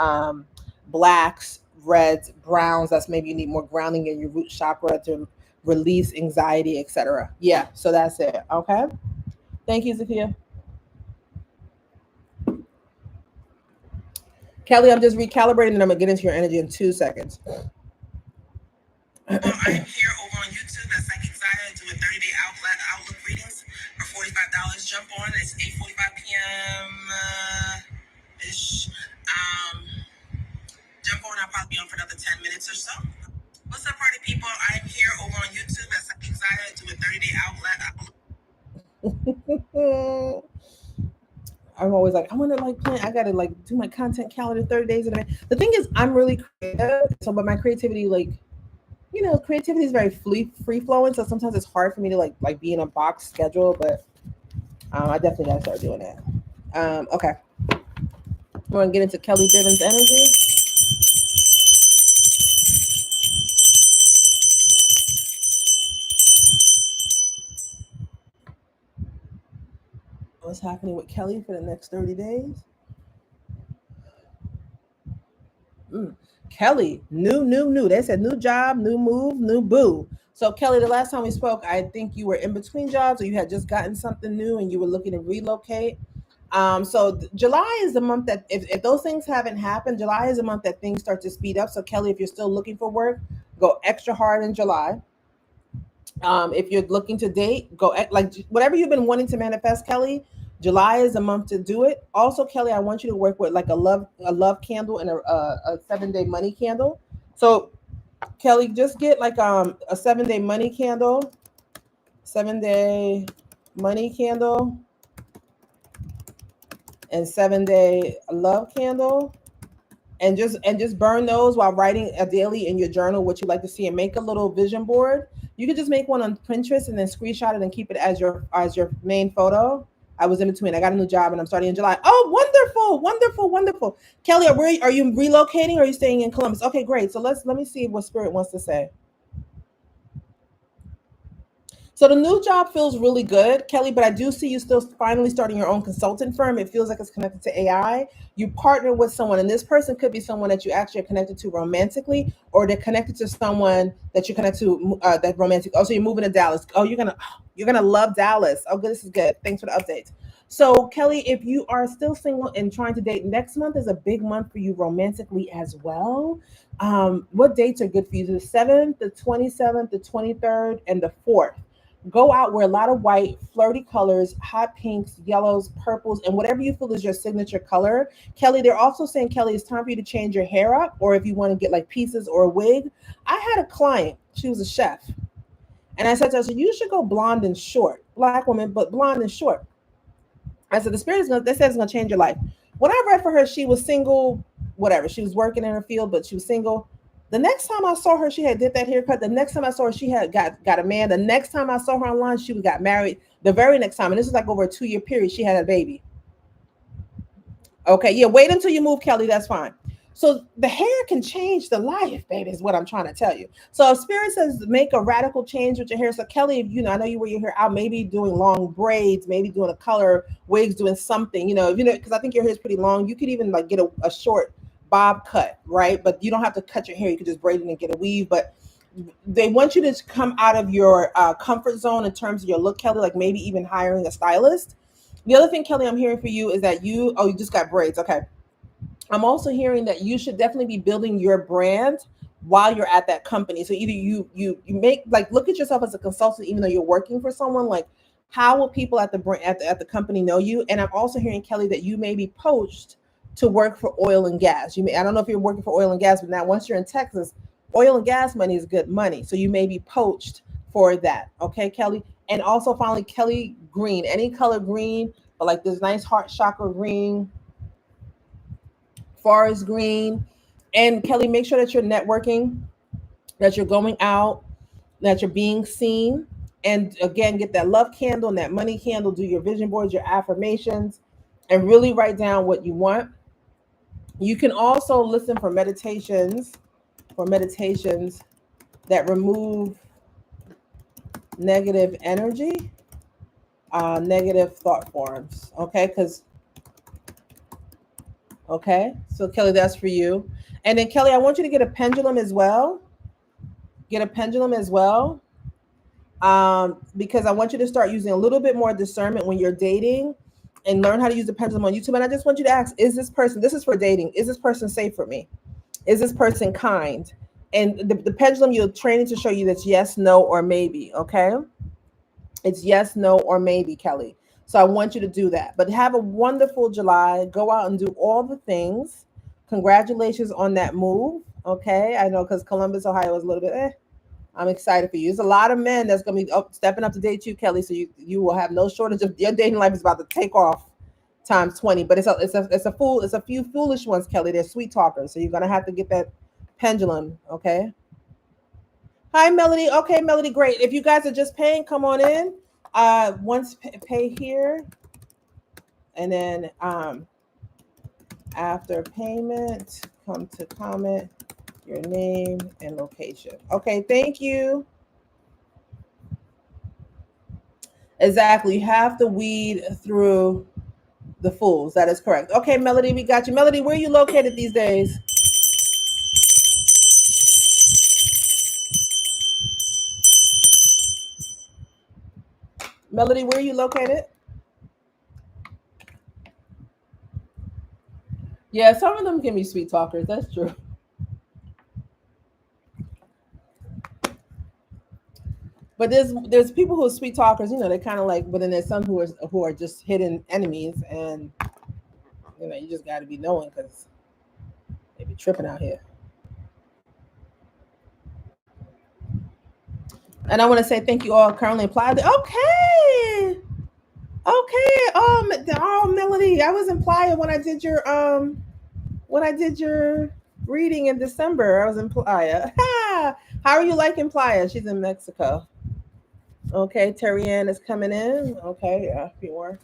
blacks, reds, browns, that's maybe you need more grounding in your root chakra to release anxiety, etc. Yeah, so that's it. Okay. Thank you, Zakia. Kelly, I'm just recalibrating and I'm gonna get into your energy in 2 seconds. I'm here over YouTube at Psychic Zaya, doing 30-day outlook readings for $45. Jump on. It's 8:45 p.m. Ish. Jump on. I'll probably be on for another 10 minutes or so. What's up, party people? I'm here over on YouTube at Psychic Zaya, doing 30-day outlook. I'm always like, I want to like plan. I got to like do my content calendar 30 days in advance. The thing is, I'm really creative. So, but my creativity, like, creativity is very free flowing. So sometimes it's hard for me to like be in a box schedule. But I definitely got to start doing that. Okay, we're gonna get into Kelly Bivens energy. What's happening with Kelly for the next 30 days? Kelly, new. They said new job, new move, new boo. So Kelly, the last time we spoke, I think you were in between jobs or you had just gotten something new and you were looking to relocate. So July is the month that if those things haven't happened, July is a month that things start to speed up. So Kelly, if you're still looking for work, go extra hard in July. If you're looking to date, go like whatever you've been wanting to manifest, Kelly. July is the month to do it. Also, Kelly, I want you to work with like a love candle and a 7-day money candle. So, Kelly, just get like a 7-day money candle, 7-day money candle, and 7-day love candle. And just burn those while writing a daily in your journal what you like to see, and make a little vision board. You could just make one on Pinterest and then screenshot it and keep it as your main photo. I was in between. I got a new job and I'm starting in July. Oh, wonderful. Kelly, are you relocating or are you staying in Columbus? Okay, great. So let me see what Spirit wants to say. So the new job feels really good, Kelly, but I do see you still finally starting your own consultant firm. It feels like it's connected to AI. You partner with someone, and this person could be someone that you actually are connected to romantically, or they're connected to someone that you're connected to that romantic. Oh, so you're moving to Dallas. Oh, you're gonna love Dallas. Oh, good, this is good. Thanks for the updates. So Kelly, if you are still single and trying to date, next month is a big month for you romantically as well. What dates are good for you? The 7th, the 27th, the 23rd, and the 4th. Go out, wear a lot of white, flirty colors, hot pinks, yellows, purples, and whatever you feel is your signature color. Kelly, they're also saying, Kelly, it's time for you to change your hair up, or if you want to get like pieces or a wig. I had a client, she was a chef, and I said to her, so you should go blonde and short, black woman, but blonde and short. I said, the spirit is they said it's going to change your life. When I read for her, she was single, whatever. She was working in her field, but she was single. The next time I saw her, she had did that haircut. The next time I saw her, she had got a man. The next time I saw her online, she got married. The very next time, and this is like over a 2-year period, she had a baby. Okay, yeah, wait until you move, Kelly. That's fine. So the hair can change the life, baby, is what I'm trying to tell you. So if Spirit says make a radical change with your hair. So Kelly, if I know you wear your hair out, maybe doing long braids, maybe doing a color wigs, doing something, because I think your hair is pretty long. You could even like get a short bob cut, right? But you don't have to cut your hair. You could just braid it and get a weave. But they want you to come out of your comfort zone in terms of your look, Kelly, like maybe even hiring a stylist. The other thing, Kelly, I'm hearing for you is that you just got braids. Okay. I'm also hearing that you should definitely be building your brand while you're at that company. So either you make like look at yourself as a consultant, even though you're working for someone. Like, how will people at the company know you? And I'm also hearing, Kelly, that you may be poached to work for oil and gas. I don't know if you're working for oil and gas, but now once you're in Texas, oil and gas money is good money. So you may be poached for that. Okay, Kelly. And also finally, Kelly, green, any color green, but like this nice heart chakra green, forest green. And Kelly, make sure that you're networking, that you're going out, that you're being seen. And again, get that love candle and that money candle, do your vision boards, your affirmations, and really write down what you want. You can also listen for meditations that remove negative energy, negative thought forms. Okay, so Kelly, that's for you. And then Kelly, I want you to get a pendulum as well. Because I want you to start using a little bit more discernment when you're dating, and learn how to use the pendulum on YouTube. And I just want you to ask, this is for dating, is this person safe for me? Is this person kind? And the pendulum, you're training to show you that's yes, no, or maybe. Okay. It's yes, no, or maybe, Kelly. So I want you to do that. But have a wonderful July. Go out and do all the things. Congratulations on that move. Okay. I know because Columbus, Ohio is a little bit, I'm excited for you. There's a lot of men that's going to be stepping up to date you, Kelly. So you will have no shortage of your dating life is about to take off times 20. But it's a few foolish ones, Kelly. They're sweet talkers. So you're going to have to get that pendulum. Okay. Hi, Melody. Okay, Melody, great. If you guys are just paying, come on in. Once pay here, and then after payment, come to comment your name and location. Okay, thank you. Exactly. You have to weed through the fools. That is correct. Okay, Melody, we got you. Melody, where are you located these days? Melody, where are you located? Yeah, some of them can be sweet talkers. That's true. But there's people who are sweet talkers, they're kind of like, but then there's some who are just hidden enemies, and you just got to be knowing because they be tripping out here. And I want to say thank you all currently applied. Okay, oh Melody, I was in Playa when I did your reading in December. I was in Playa. How are you liking Playa? She's in Mexico. Okay, Terry Ann is coming in. Okay, yeah, a few more.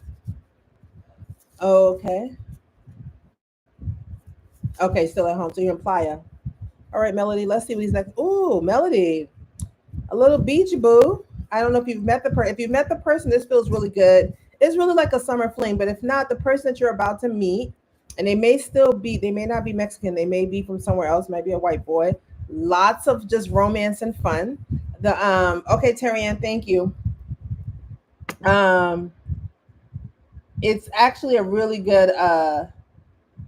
Okay. Okay, still at home. So you're in Playa. All right, Melody. Let's see what he's next. Ooh, Melody, a little beach boo. I don't know if you've met the person. If you've met the person, this feels really good. It's really like a summer fling. But if not, the person that you're about to meet, and they may not be Mexican. They may be from somewhere else. Might be a white boy. Lots of just romance and fun. Okay, Terry Ann, thank you. Um, it's actually a really good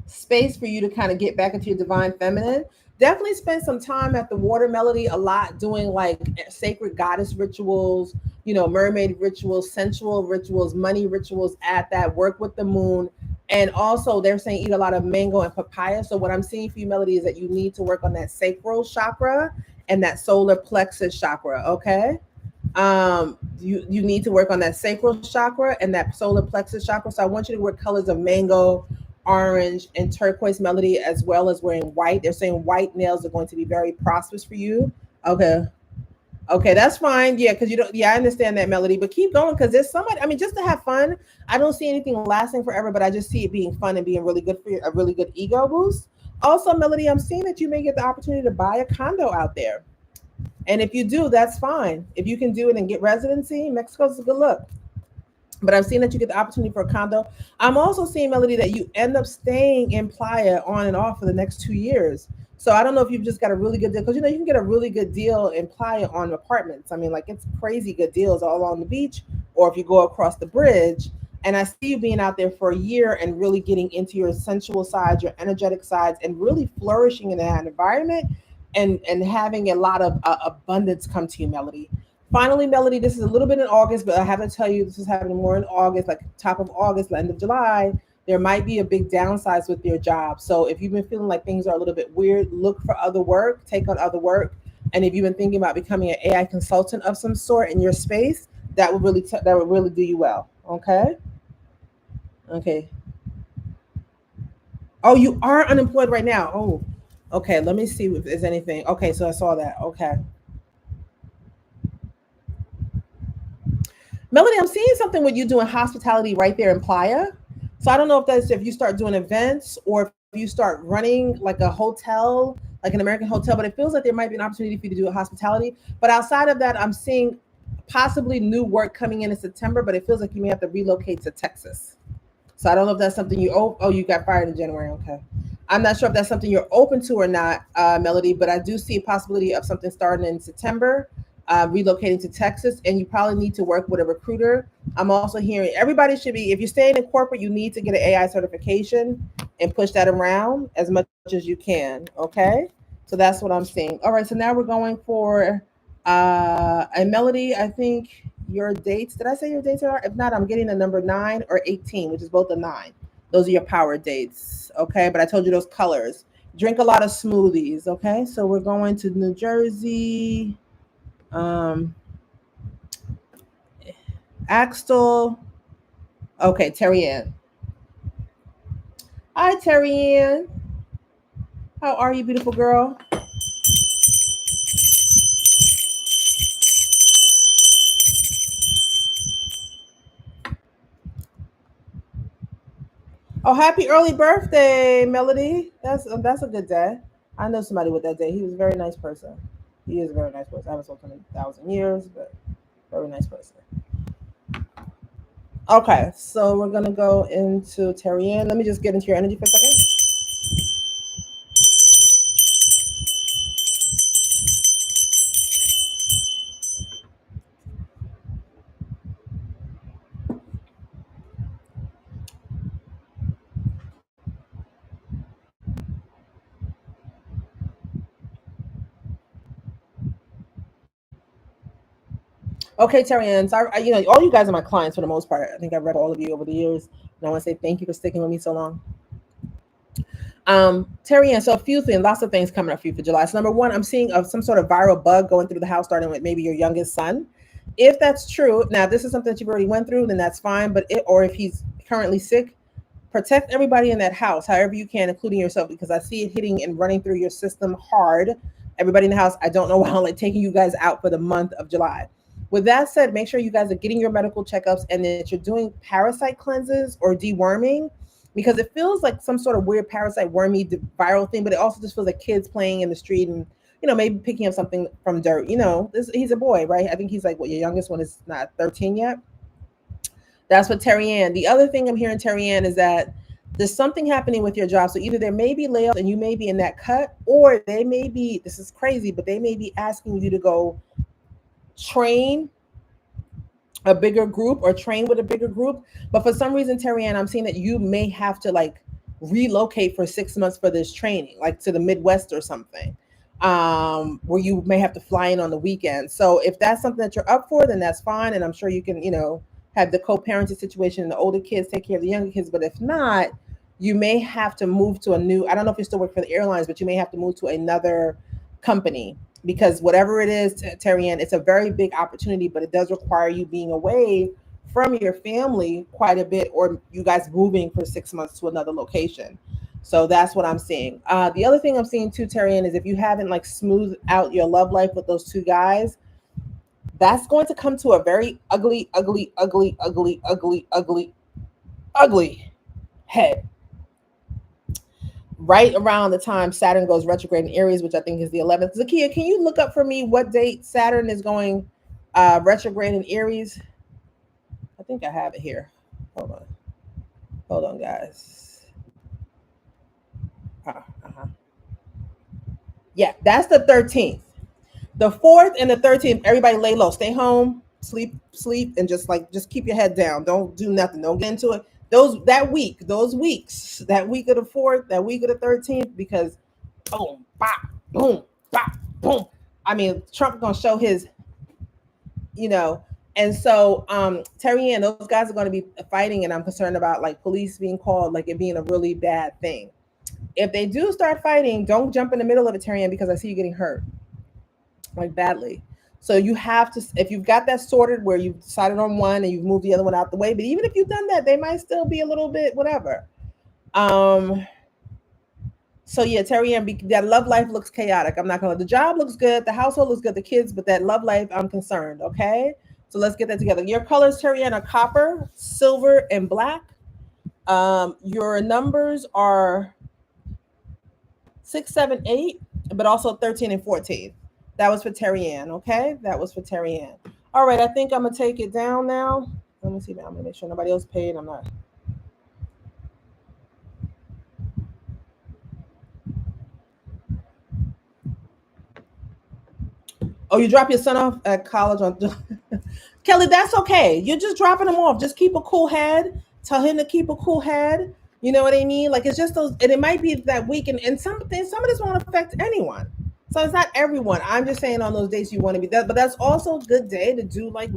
space for you to kind of get back into your divine feminine. Definitely spend some time at the water, Melody, a lot doing like sacred goddess rituals, mermaid rituals, sensual rituals, money rituals at that, work with the moon. And also they're saying eat a lot of mango and papaya. So what I'm seeing for you, Melody, is that you need to work on that sacral chakra and that solar plexus chakra. Okay. You need to work on that sacral chakra and that solar plexus chakra. So I want you to wear colors of mango, orange, and turquoise, Melody, as well as wearing white. They're saying white nails are going to be very prosperous for you. Okay, that's fine. Yeah, because you don't. Yeah, I understand that, Melody. But keep going because there's somebody. I mean, just to have fun. I don't see anything lasting forever, but I just see it being fun and being really good for you, a really good ego boost. Also, Melody, I'm seeing that you may get the opportunity to buy a condo out there. And if you do, that's fine. If you can do it and get residency, Mexico's a good look. But I'm seeing that you get the opportunity for a condo. I'm also seeing, Melody, that you end up staying in Playa on and off for the next 2 years. So I don't know if you've just got a really good deal because you can get a really good deal in Playa on apartments. I mean, like it's crazy good deals all on the beach, or if you go across the bridge. And I see you being out there for a year and really getting into your sensual sides, your energetic sides, and really flourishing in that environment and having a lot of abundance come to you, Melody. Finally, Melody, this is a little bit in August, but I have to tell you, this is happening more in August, like top of August, end of July. There might be a big downsize with your job. So if you've been feeling like things are a little bit weird, look for other work, take on other work. And if you've been thinking about becoming an AI consultant of some sort in your space, that would really do you well. Okay. Okay. Oh, you are unemployed right now. Oh, okay. Let me see if there's anything. Okay, so I saw that. Okay. Melody, I'm seeing something with you doing hospitality right there in Playa. So I don't know if that's if you start doing events or if you start running like a hotel, like an American hotel, but it feels like there might be an opportunity for you to do a hospitality. But outside of that, I'm seeing possibly new work coming in September, but it feels like you may have to relocate to Texas. So I don't know if that's something you got fired in January. Okay. I'm not sure if that's something you're open to or not, Melody, but I do see a possibility of something starting in September, relocating to Texas, and you probably need to work with a recruiter. I'm also hearing everybody should be, if you're staying in corporate, you need to get an AI certification and push that around as much as you can. Okay. So that's what I'm seeing. All right, so now we're going for a Melody. I think your dates. Did I say your dates are? If not, I'm getting a number 9 or 18, which is both a 9. Those are your power dates. Okay, but I told you those colors. Drink a lot of smoothies. Okay, so we're going to New Jersey. Um, Axel. Okay, Terry Ann. Hi, Terry Ann. How are you, beautiful girl? Oh, happy early birthday, Melody. That's a good day. I know somebody with that day. He was a very nice person. He is a very nice person. I haven't spoken to him in 1,000 years, but very nice person. Okay, so we're gonna go into Terry Ann. Let me just get into your energy for a second. Okay, Terry Ann. So all you guys are my clients for the most part. I think I've read all of you over the years, and I want to say thank you for sticking with me so long. Terry Ann, so a few things, lots of things coming up for you for July. So number one, I'm seeing some sort of viral bug going through the house, starting with maybe your youngest son. If that's true, now this is something that you've already went through, then that's fine. Or if he's currently sick, protect everybody in that house, however you can, including yourself, because I see it hitting and running through your system hard. Everybody in the house, I don't know why I'm like taking you guys out for the month of July. With that said, make sure you guys are getting your medical checkups and that you're doing parasite cleanses or deworming, because it feels like some sort of weird parasite wormy viral thing, but it also just feels like kids playing in the street and maybe picking up something from dirt. He's a boy, right? I think he's like, what, your youngest one is not 13 yet. That's what Terry Ann. The other thing I'm hearing, Terry Ann, is that there's something happening with your job. So either there may be layoffs and you may be in that cut, or they may be, this is crazy, but they may be asking you to go train a bigger group or train with a bigger group. But for some reason, Terry Ann, I'm seeing that you may have to like relocate for 6 months for this training, like to the Midwest or something, where you may have to fly in on the weekend. So if that's something that you're up for, then that's fine. And I'm sure you can, have the co-parenting situation and the older kids take care of the younger kids. But if not, you may have to move to I don't know if you still work for the airlines, but you may have to move to another company, because whatever it is, Terry Ann, it's a very big opportunity, but it does require you being away from your family quite a bit, or you guys moving for 6 months to another location. So that's what I'm seeing. The other thing I'm seeing too, Terry Ann, is if you haven't like smoothed out your love life with those two guys, that's going to come to a very ugly, ugly, ugly, ugly, ugly, ugly, ugly head right around the time Saturn goes retrograde in Aries, which I think is the 11th. Zakia, can you look up for me what date Saturn is going retrograde in Aries? I think I have it here. Hold on. Hold on, guys. Uh-huh. Yeah, that's the 13th. The 4th and the 13th, everybody lay low. Stay home, sleep, and just keep your head down. Don't do nothing. Don't get into it. Those weeks, that week of the 4th, that week of the 13th, because boom, bop, boom, bop, boom. I mean, Trump gonna show his, you know. And so, Terry Ann, those guys are going to be fighting, and I'm concerned about like police being called, like it being a really bad thing. If they do start fighting, don't jump in the middle of it, Terry Ann, because I see you getting hurt, like badly. So you have to, if you've got that sorted where you've decided on one and you've moved the other one out the way, but even if you've done that, they might still be a little bit whatever. So yeah, Terry Ann, that love life looks chaotic. I'm not gonna. The job looks good, the household looks good, the kids, but that love life, I'm concerned. Okay, so let's get that together. Your colors, Terry Ann, are copper, silver, and black. Your numbers are 6, 7, 8, but also 13 and 14. That was for Terry Ann. Okay, that was for Terry Ann. All right, I think I'm gonna take it down now. Let me see. I'm gonna make sure nobody else paid. I'm not. Oh, you drop your son off at college on Kelly, that's okay. You're just dropping him off. Just keep a cool head. Tell him to keep a cool head. You know what I mean? Like it's just those, and it might be that week, and some of this won't affect anyone. So it's not everyone. I'm just saying on those days you want to be that, but that's also a good day to do like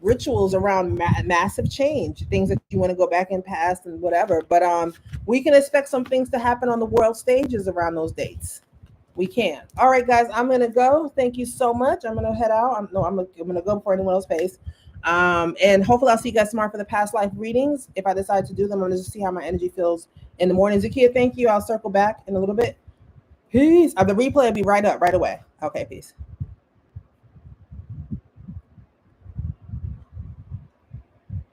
rituals around massive change, things that you want to go back in past and whatever. But we can expect some things to happen on the world stages around those dates. We can. All right, guys, I'm gonna go. Thank you so much. I'm gonna head out. I'm gonna go before anyone else pays. And hopefully I'll see you guys tomorrow for the past life readings. If I decide to do them, I'm gonna just see how my energy feels in the morning. Zakia, thank you. I'll circle back in a little bit. Peace. The replay will be right up right away. Okay, peace.